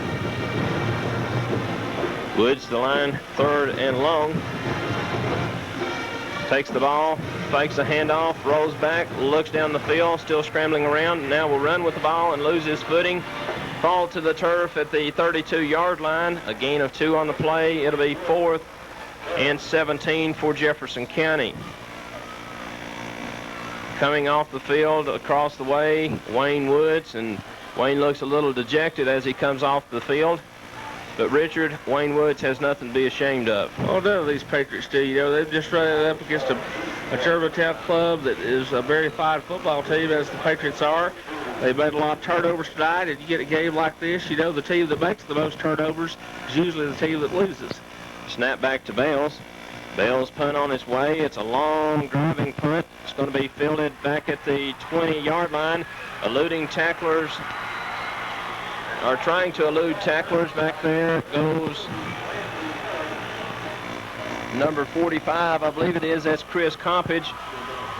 Woods the line, 3rd and long. Takes the ball, fakes a handoff, rolls back, looks down the field, still scrambling around. Now will run with the ball and lose his footing. Fall to the turf at the 32-yard line. A gain of 2 on the play. It'll be 4th and 17 for Jefferson County. Coming off the field across the way, Wayne Woods, and Wayne looks a little dejected as he comes off the field. But Richard, Wayne Woods has nothing to be ashamed of. Well, none of these Patriots do. You know, they've just run it up against a Germantown club that is a very fine football team, as the Patriots are. They've made a lot of turnovers tonight, and you get a game like this, you know the team that makes the most turnovers is usually the team that loses. Snap back to Bales. Bales punt on his way. It's a long driving punt. It's going to be fielded back at the 20-yard line. Eluding tacklers are trying to elude tacklers. Back there goes number 45, I believe it is. That's Chris Compage,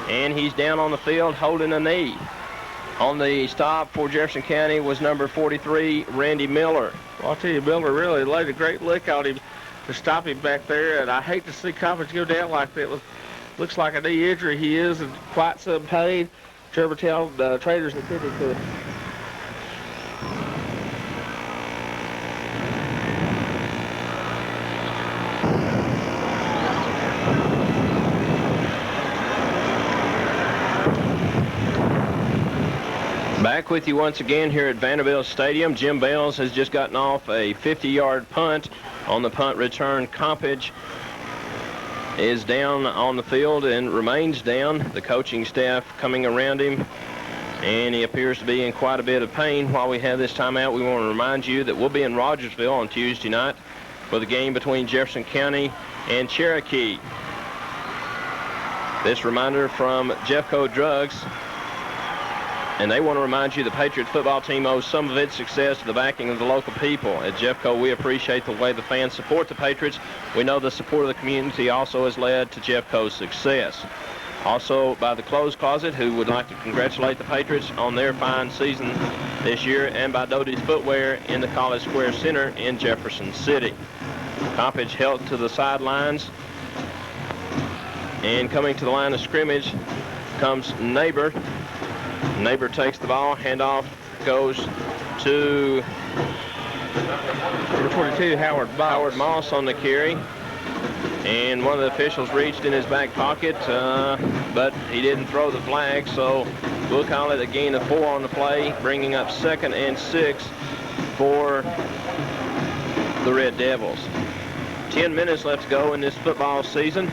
and he's down on the field holding a knee. On the stop for Jefferson County was number 43, Randy Miller. Well, I'll tell you, Miller really laid a great lick on him to stop him back there, and I hate to see Compage go down like that. Looks like a knee injury. He is in quite some pain. Germantown trainers attending to it. Back with you once again here at Vanderbilt Stadium. Jim Bales has just gotten off a 50-yard punt. On the punt return, Compage is down on the field and remains down. The coaching staff coming around him, and he appears to be in quite a bit of pain. While we have this timeout, we want to remind you that we'll be in Rogersville on Tuesday night for the game between Jefferson County and Cherokee. This reminder from Jeffco Drugs. And they want to remind you the Patriots football team owes some of its success to the backing of the local people. At Jeffco, we appreciate the way the fans support the Patriots. We know the support of the community also has led to Jeffco's success. Also by the Clothes Closet, who would like to congratulate the Patriots on their fine season this year, and by Doty's Footwear in the College Square Center in Jefferson City. Compage held to the sidelines, and coming to the line of scrimmage comes Neighbor. Neighbor takes the ball, handoff goes to number 22, Howard Moss on the carry. And one of the officials reached in his back pocket, but he didn't throw the flag, so we'll call it a gain of 4 on the play, bringing up 2nd and 6 for the Red Devils. 10 minutes left to go in this football season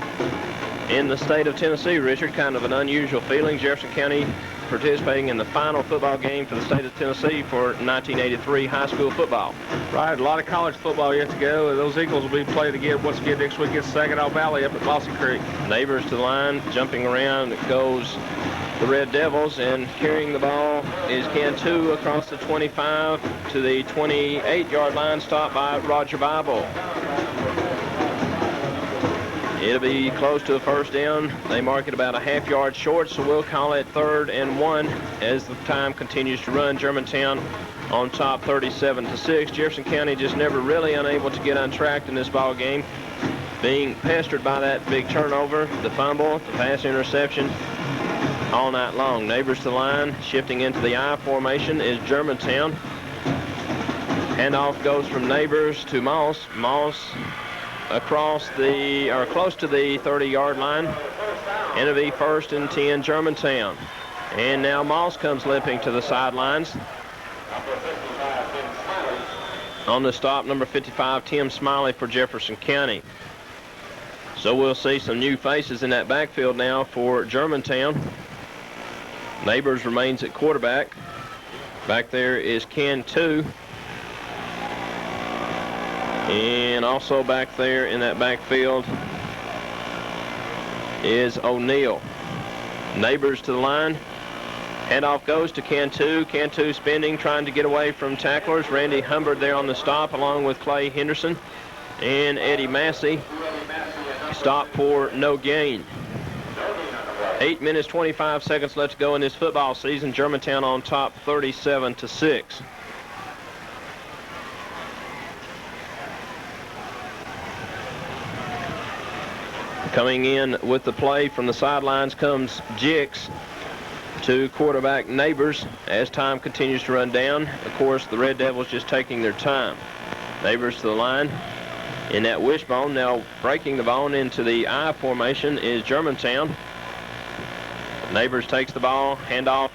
in the state of Tennessee. Richard, kind of an unusual feeling. Jefferson County participating in the final football game for the state of Tennessee for 1983 high school football. Right, a lot of college football yet to go, and those Eagles will be played again once again next week against Saginaw Valley up at Mossy Creek. Neighbors to the line, jumping around goes the Red Devils, and carrying the ball is Cantu across the 25 to the 28-yard line, stopped by Roger Bible. It'll be close to a first down. They mark it about a half-yard short, so we'll call it 3rd and 1 as the time continues to run. Germantown on top 37-6. Jefferson County just never really unable to get untracked in this ball game, being pestered by that big turnover, the fumble, the pass interception all night long. Neighbors to the line, shifting into the I formation is Germantown. Handoff goes from Neighbors to Moss. Moss across the, or close to the 30-yard line. It'll be 1st and 10 Germantown. And now Moss comes limping to the sidelines. On the stop, number 55, Tim Smiley for Jefferson County. So we'll see some new faces in that backfield now for Germantown. Neighbors remains at quarterback. Back there is Cantu. And also back there in that backfield is O'Neal. Neighbors to the line. Handoff goes to Cantu. Cantu spinning, trying to get away from tacklers. Randy Humbert there on the stop, along with Clay Henderson and Eddie Massey. Stop for no gain. 8 minutes, 25 seconds left to go in this football season. Germantown on top 37-6. Coming in with the play from the sidelines comes Jix to quarterback Neighbors as time continues to run down. Of course, the Red Devils just taking their time. Neighbors to the line in that wishbone. Now breaking the bone into the I formation is Germantown. Neighbors takes the ball, handoff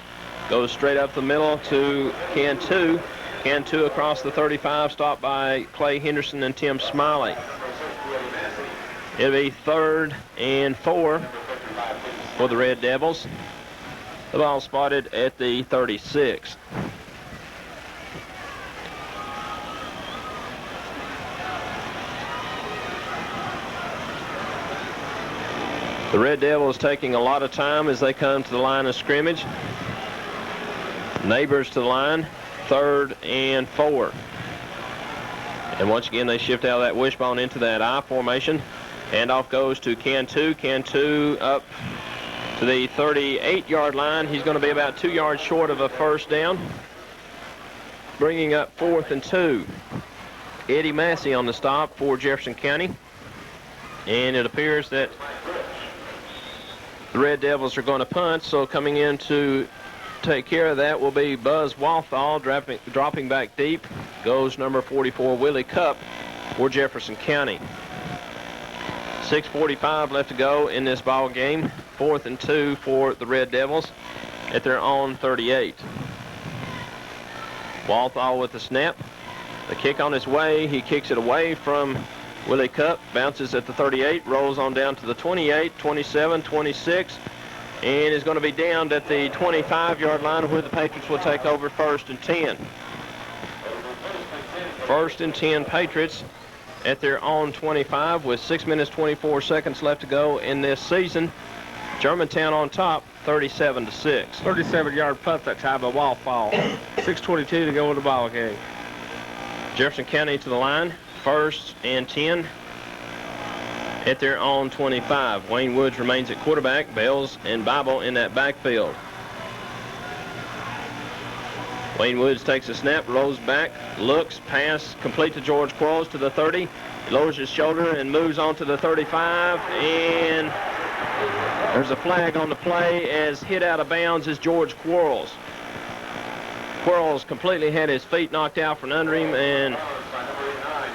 goes straight up the middle to Cantu. Cantu across the 35, stopped by Clay Henderson and Tim Smiley. It'll be 3rd and 4 for the Red Devils. The ball spotted at the 36. The Red Devils taking a lot of time as they come to the line of scrimmage. Neighbors to the line. 3rd and 4. And once again, they shift out of that wishbone into that I formation. Handoff goes to Cantu. Cantu up to the 38-yard line. He's going to be about 2 yards short of a first down, bringing up 4th and 2. Eddie Massey on the stop for Jefferson County. And it appears that the Red Devils are going to punt, so coming in to take care of that will be Buzz Walthall, dropping back deep. Goes number 44, Willie Cupp, for Jefferson County. 6:45 left to go in this ball game. 4th and 2 for the Red Devils at their own 38. Walthall with the snap. The kick on his way. He kicks it away from Willie Cupp, bounces at the 38, rolls on down to the 28, 27, 26, and is going to be downed at the 25-yard line where the Patriots will take over 1st and 10. 1st and 10 Patriots at their own 25 with 6 minutes 24 seconds left to go in this season. Germantown on top, 37-6. 37-yard punt that time by Walthall. 6:22 to go in the ball game. Jefferson County to the line, 1st and 10 at their own 25. Wayne Woods remains at quarterback. Bells and Bible in that backfield. Wayne Woods takes a snap, rolls back, looks, pass, complete to George Quarles to the 30. He lowers his shoulder and moves on to the 35, and there's a flag on the play as hit out of bounds is George Quarles. Quarles completely had his feet knocked out from under him, and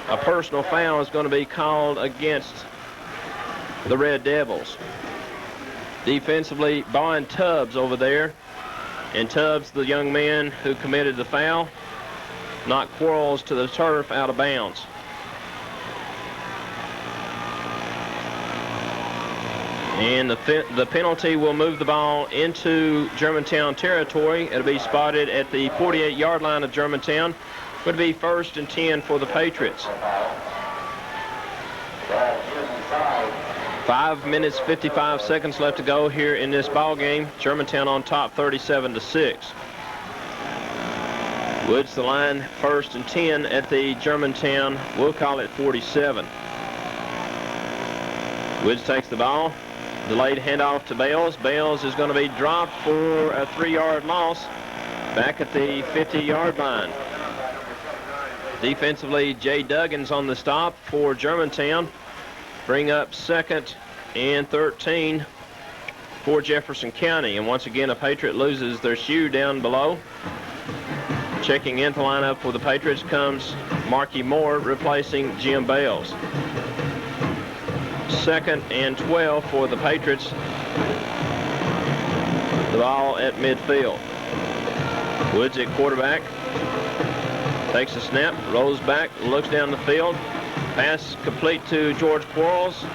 a personal foul is going to be called against the Red Devils. Defensively, Bowen Tubbs over there. And Tubbs, the young man who committed the foul, knocked Quarles to the turf out of bounds. And the penalty will move the ball into Germantown territory. It'll be spotted at the 48-yard line of Germantown. Would be 1st and 10 for the Patriots. 5 minutes 55 seconds left to go here in this ball game. Germantown on top, 37-6. Woods the line, 1st and 10 at the Germantown, we'll call it 47. Woods takes the ball. Delayed handoff to Bales. Bales is going to be dropped for a 3-yard loss back at the 50-yard line. Defensively, Jay Duggins on the stop for Germantown. Bring up 2nd and 13 for Jefferson County. And once again, a Patriot loses their shoe down below. Checking into the lineup for the Patriots comes Marky Moore, replacing Jim Bales. 2nd and 12 for the Patriots. The ball at midfield. Woods at quarterback. Takes a snap, rolls back, looks down the field. Pass complete to George Quarles.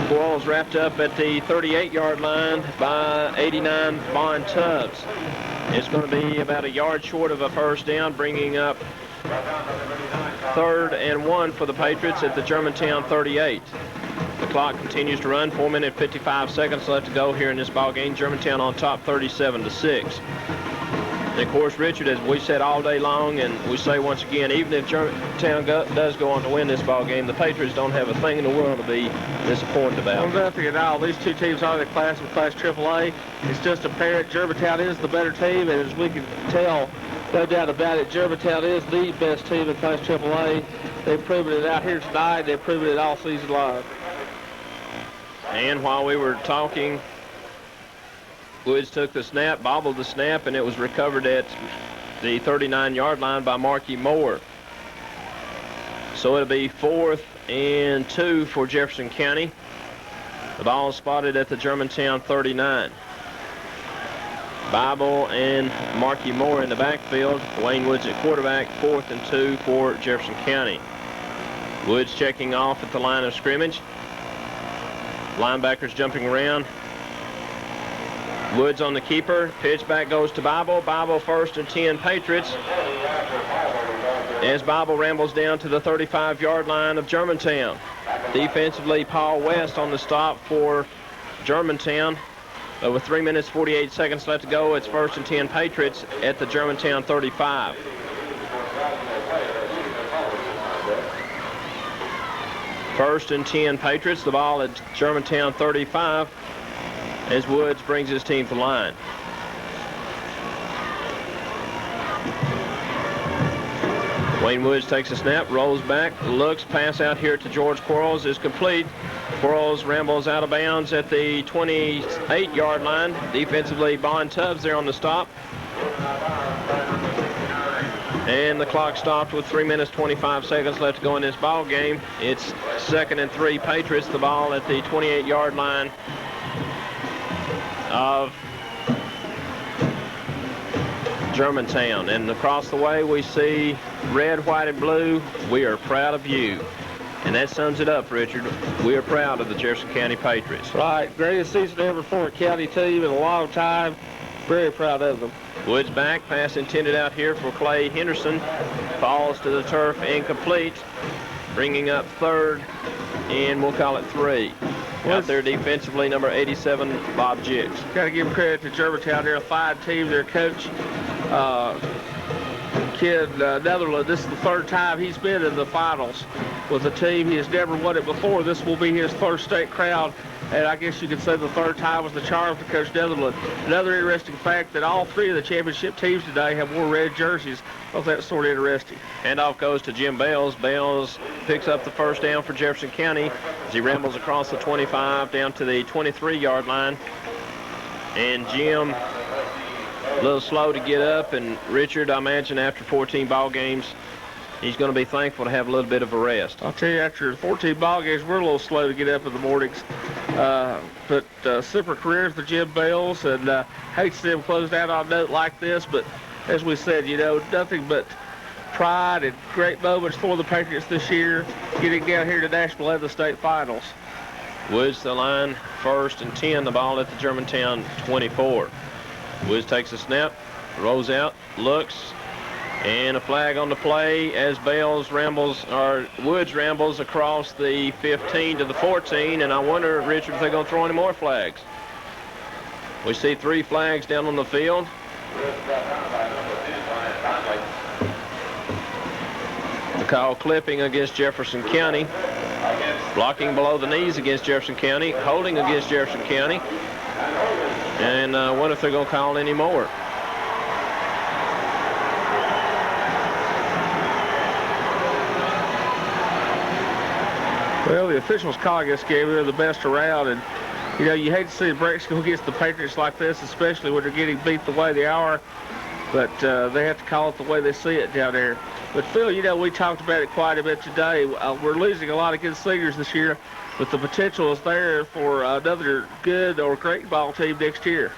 Quarles wrapped up at the 38-yard line by 89 Bowen Tubbs. It's going to be about a yard short of a first down, bringing up 3rd and 1 for the Patriots at the Germantown 38. The clock continues to run. 4 minutes 55 seconds left to go here in this ball game. Germantown on top, 37-6. And of course, Richard, as we said all day long, and we say once again, even if Germantown does go on to win this ball game, the Patriots don't have a thing in the world to be disappointed about. Well, nothing at all. These two teams are in the class of Class AAA. It's just apparent Germantown is the better team, and as we can tell, no doubt about it, Germantown is the best team in Class AAA. They've proven it out here tonight. They've proven it all season long. And while we were talking, Woods took the snap, bobbled the snap, and it was recovered at the 39-yard line by Marky Moore. So it'll be 4th and 2 for Jefferson County. The ball spotted at the Germantown 39. Bible and Marky Moore in the backfield. Wayne Woods at quarterback, 4th and 2 for Jefferson County. Woods checking off at the line of scrimmage. Linebackers jumping around. Woods on the keeper. Pitch back goes to Bible. Bible 1st and 10 Patriots. As Bible rambles down to the 35-yard line of Germantown. Defensively, Paul West on the stop for Germantown. But with 3 minutes, 48 seconds left to go, it's 1st and 10 Patriots at the Germantown 35. First and 10 Patriots, the ball at Germantown 35 as Woods brings his team to the line. Wayne Woods takes a snap, rolls back, looks, pass out here to George Quarles is complete. Quarles rambles out of bounds at the 28-yard line. Defensively, Bond Tubbs there on the stop. And the clock stopped with 3 minutes, 25 seconds left to go in this ball game. It's 2nd and 3 Patriots, the ball at the 28-yard line of Germantown. And across the way we see red, white, and blue. We are proud of you. And that sums it up, Richard. We are proud of the Jefferson County Patriots. Right, greatest season ever for a county team in a long time. Very proud of them. Woods back, pass intended out here for Clay Henderson. Falls to the turf, incomplete. Bringing up 3rd, and we'll call it 3. Out there defensively, number 87, Bob Jiggs. Got to give credit to Germantown. They're a fine team. Their coach, Kid Netherland, this is the 3rd time he's been in the finals with a team. He has never won it before. This will be his 3rd state crown, and I guess you could say the 3rd time was the charm for Coach Netherland. Another interesting fact that all 3 of the championship teams today have wore red jerseys. I thought that's sort of interesting. Handoff goes to Jim Bales. Bales picks up the 1st down for Jefferson County as he rambles across the 25 down to the 23-yard line. And Jim, a little slow to get up, and Richard, I imagine after 14 ball games, he's going to be thankful to have a little bit of a rest. I'll tell you, after 14 ball games, we're a little slow to get up in the mornings. But super careers for Jim Bales, and hate to see him close out on a note like this, but as we said, you know, nothing but pride and great moments for the Patriots this year, getting down here to Nashville at the state finals. Woods to the line, 1st and 10, the ball at the Germantown 24. Woods takes a snap, rolls out, looks, and a flag on the play as Woods rambles across the 15 to the 14, and I wonder, Richard, if they're going to throw any more flags. We see 3 flags down on the field. The call clipping against Jefferson County, blocking below the knees against Jefferson County, holding against Jefferson County, and I wonder if they're going to call any more. Well, the officials calling this game, they're the best around, and you know, you hate to see the breaks go against the Patriots like this, especially when they're getting beat the way they are, but they have to call it the way they see it down there. But Phil, you know, we talked about it quite a bit today. We're losing a lot of good seniors this year, but the potential is there for another good or great ball team next year.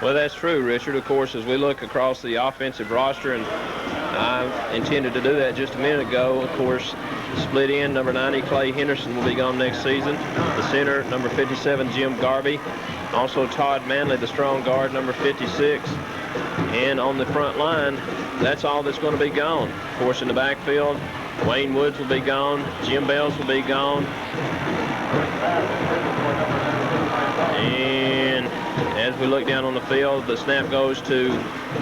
Well, that's true, Richard. Of course, as we look across the offensive roster, and I intended to do that just a minute ago, of course, split in, number 90, Clay Henderson will be gone next season. The center, number 57, Jim Garvey. Also Todd Manley, the strong guard, number 56. And on the front line, that's all that's going to be gone. Of course, in the backfield, Wayne Woods will be gone. Jim Bales will be gone. And as we look down on the field, the snap goes to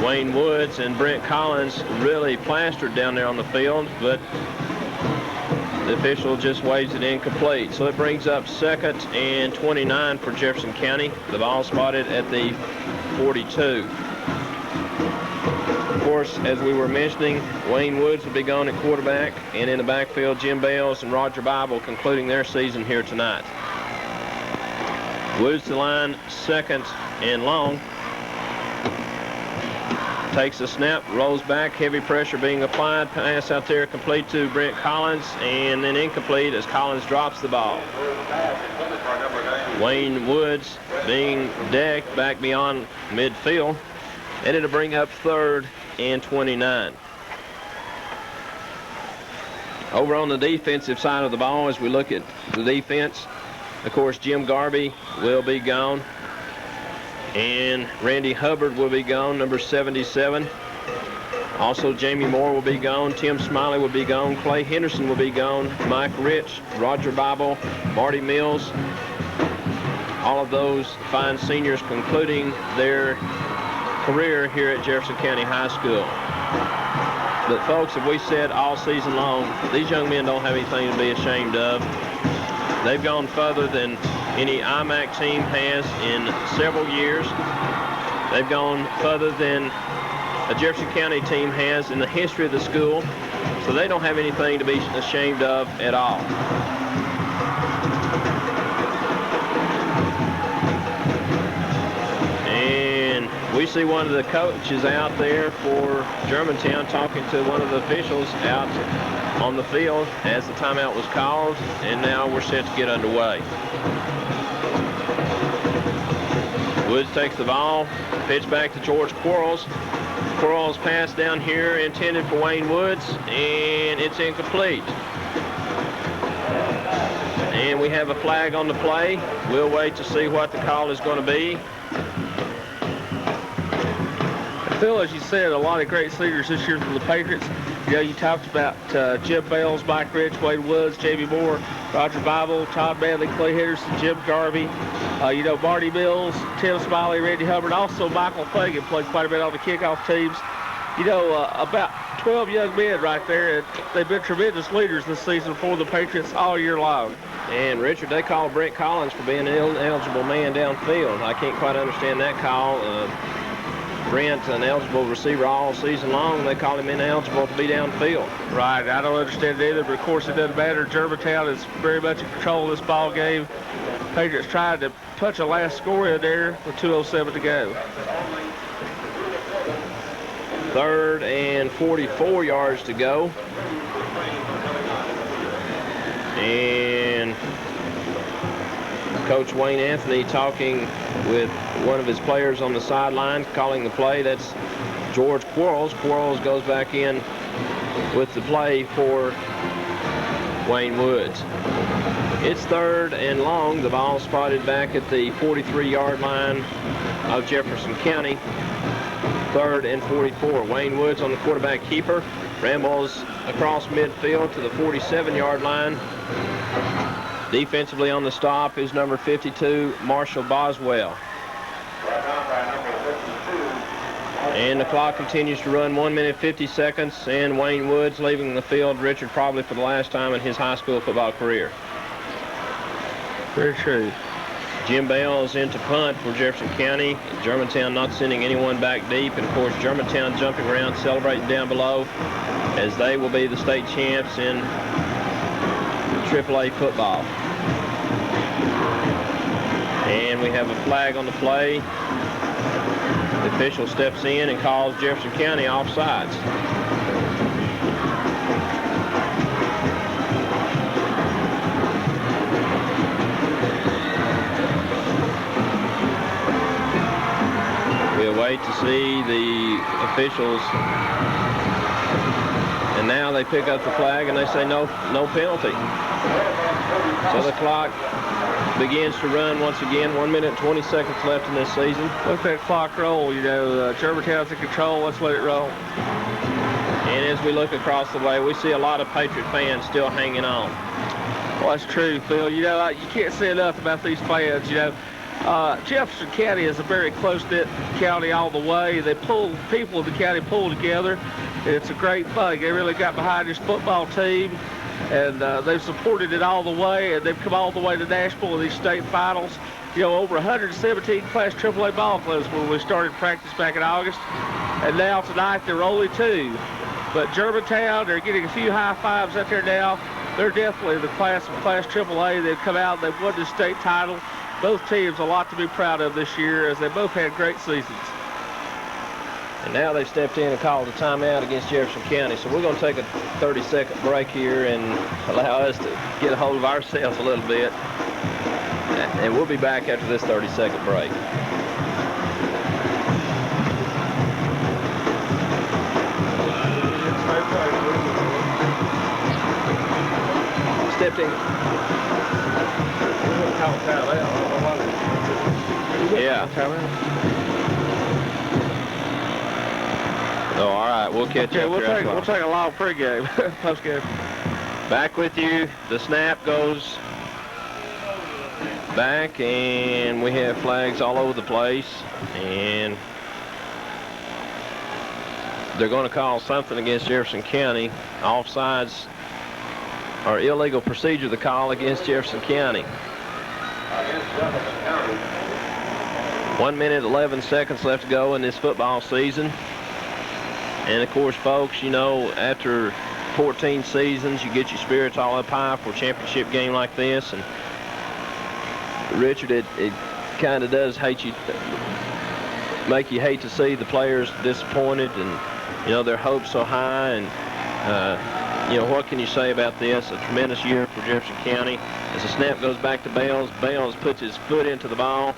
Wayne Woods, and Brent Collins really plastered down there on the field, but the official just waves it incomplete. So it brings up 2nd and 29 for Jefferson County. The ball spotted at the 42. Of course, as we were mentioning, Wayne Woods will be gone at quarterback, and in the backfield, Jim Bales and Roger Bible concluding their season here tonight. Woods to the line, 2nd and long. Takes a snap, rolls back, heavy pressure being applied. Pass out there complete to Brent Collins, and then incomplete as Collins drops the ball. Wayne Woods being decked back beyond midfield, and it'll bring up 3rd and 29. Over on the defensive side of the ball, as we look at the defense, of course, Jim Garvey will be gone. And Randy Hubbard will be gone, number 77. Also, Jamie Moore will be gone. Tim Smiley will be gone. Clay Henderson will be gone. Mike Rich, Roger Bible, Marty Mills, all of those fine seniors concluding their career here at Jefferson County High School. But folks, as we said all season long, these young men don't have anything to be ashamed of. They've gone further than any IMAC team has in several years. They've gone further than a Jefferson County team has in the history of the school. So they don't have anything to be ashamed of at all. And we see one of the coaches out there for Germantown talking to one of the officials out on the field as the timeout was called, and now we're set to get underway. Woods takes the ball, pitch back to George Quarles. Quarles pass down here intended for Wayne Woods, and it's incomplete. And we have a flag on the play. We'll wait to see what the call is going to be. Phil, as you said, a lot of great seniors this year for the Patriots. You know, you talked about Jim Bales, Mike Rich, Wade Woods, Jamie Moore, Roger Bible, Todd Manley, Clay Henderson, Jim Garvey. You know, Marty Mills, Tim Smiley, Randy Hubbard, also Michael Fagan played quite a bit on the kickoff teams. You know, about 12 young men right there, and they've been tremendous leaders this season for the Patriots all year long. And, Richard, they call Brent Collins for being an ineligible man downfield. I can't quite understand that call. Brent, an eligible receiver all season long, they call him ineligible to be downfield. Right, I don't understand it either, but of course it doesn't matter. Germantown is very much in control of this ball game. Patriots tried to punch a last score in there with 2:07 to go. 3rd and 44 yards to go. And Coach Wayne Anthony talking with one of his players on the sideline, calling the play. That's George Quarles. Quarles goes back in with the play for Wayne Woods. It's 3rd and long. The ball spotted back at the 43-yard line of Jefferson County. 3rd and 44. Wayne Woods on the quarterback keeper. Rambles across midfield to the 47-yard line. Defensively on the stop is number 52, Marshall Boswell. And the clock continues to run, 1 minute 50 seconds, and Wayne Woods leaving the field, Richard, probably for the last time in his high school football career. Very true. Jim Bales into punt for Jefferson County. Germantown not sending anyone back deep, and of course Germantown jumping around, celebrating down below, as they will be the state champs in AAA football. And we have a flag on the play. The official steps in and calls Jefferson County offsides. We'll wait to see the officials. And now they pick up the flag and they say no penalty. So the clock begins to run once again. 1 minute 20 seconds left in this season. Let that clock roll. You know, Germantown's in control. Let's let it roll. And as we look across the way, we see a lot of Patriot fans still hanging on. Well, that's true, Phil. You know, you can't say enough about these fans. You know, Jefferson County is a very close-knit county all the way. They pull, people in the county pull together. It's a great thing. They really got behind this football team, and they've supported it all the way, and they've come all the way to Nashville in these state finals. You know, over 117 Class AAA ball clubs when we started practice back in August, and now tonight there are only 2. But Germantown, they're getting a few high fives out there now. They're definitely the class of Class AAA. They've come out, they've won the state title. Both teams a lot to be proud of this year, as they both had great seasons. And now they've stepped in and called a timeout against Jefferson County. So we're going to take a 30-second break here and allow us to get a hold of ourselves a little bit. And we'll be back after this 30-second break. Stepped in. Yeah. Oh, all right. We'll catch up. We'll take a long pregame, postgame. Back with you. The snap goes back, and we have flags all over the place, and they're going to call something against Jefferson County. Offsides or illegal procedure, the call against Jefferson County. 1 minute, 11 seconds left to go in this football season. And of course, folks, you know, after 14 seasons, you get your spirits all up high for a championship game like this. And Richard, it kind of does make you hate to see the players disappointed, and you know, their hopes so high. And you know, what can you say about this? A tremendous year for Jefferson County. As the snap goes back to Bales, Bales puts his foot into the ball,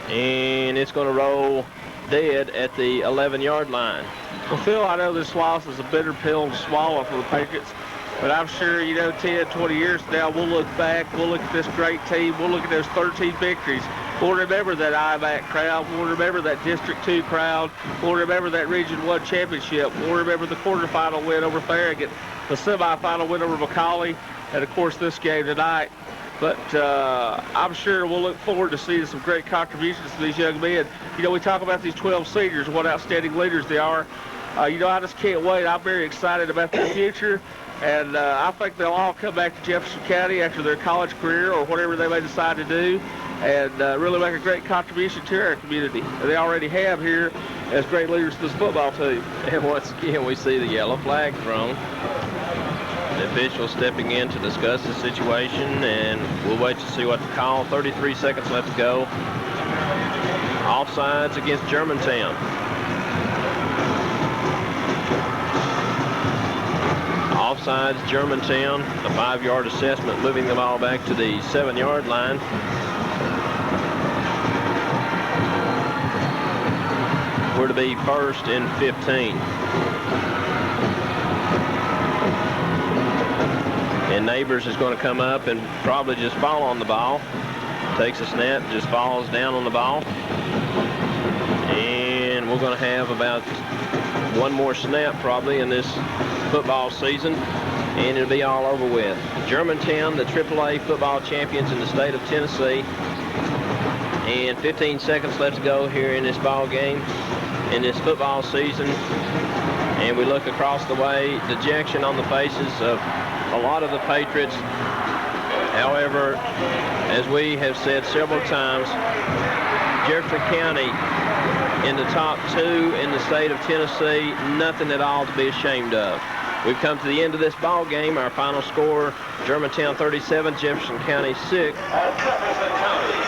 and it's going to roll dead at the 11-yard line. Well, Phil, I know this loss is a bitter pill to swallow for the Patriots, but I'm sure, you know, 10, 20 years from now, we'll look back, we'll look at this great team, we'll look at those 13 victories. We'll remember that IVAC crowd, we'll remember that District 2 crowd, we'll remember that Region 1 championship, we'll remember the quarterfinal win over Farragut, the semifinal win over McCauley, and of course this game tonight. But I'm sure we'll look forward to seeing some great contributions to these young men. You know, we talk about these 12 seniors, what outstanding leaders they are. You know, I just can't wait. I'm very excited about their future. And I think they'll all come back to Jefferson County after their college career or whatever they may decide to do, and really make a great contribution to our community. And they already have here as great leaders to this football team. And once again, we see the yellow flag thrown. The official stepping in to discuss the situation, and we'll wait to see what to call. 33 seconds left to go. Offsides against Germantown. Offsides, Germantown, a 5-yard assessment, moving the ball back to the 7-yard line. We're to be first and 15. And Neighbors is going to come up and probably just fall on the ball. Takes a snap, just falls down on the ball. And we're going to have about one more snap probably in this football season, and it'll be all over with. Germantown, the AAA football champions in the state of Tennessee. And 15 seconds left to go here in this ball game, in this football season. And we look across the way, dejection on the faces of a lot of the Patriots. However, as we have said several times, Jefferson County in the top 2 in the state of Tennessee, nothing at all to be ashamed of. We've come to the end of this ball game. Our final score, Germantown 37, Jefferson County 6. Jefferson County.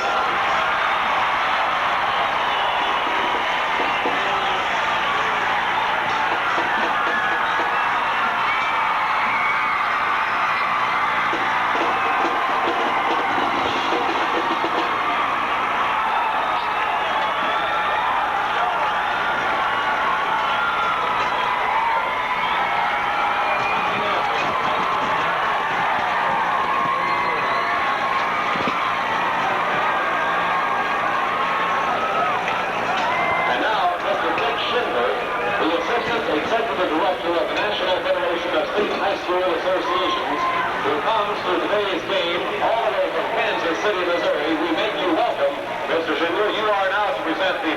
Missouri, we make you welcome. Mr. Schindler, you are now to present the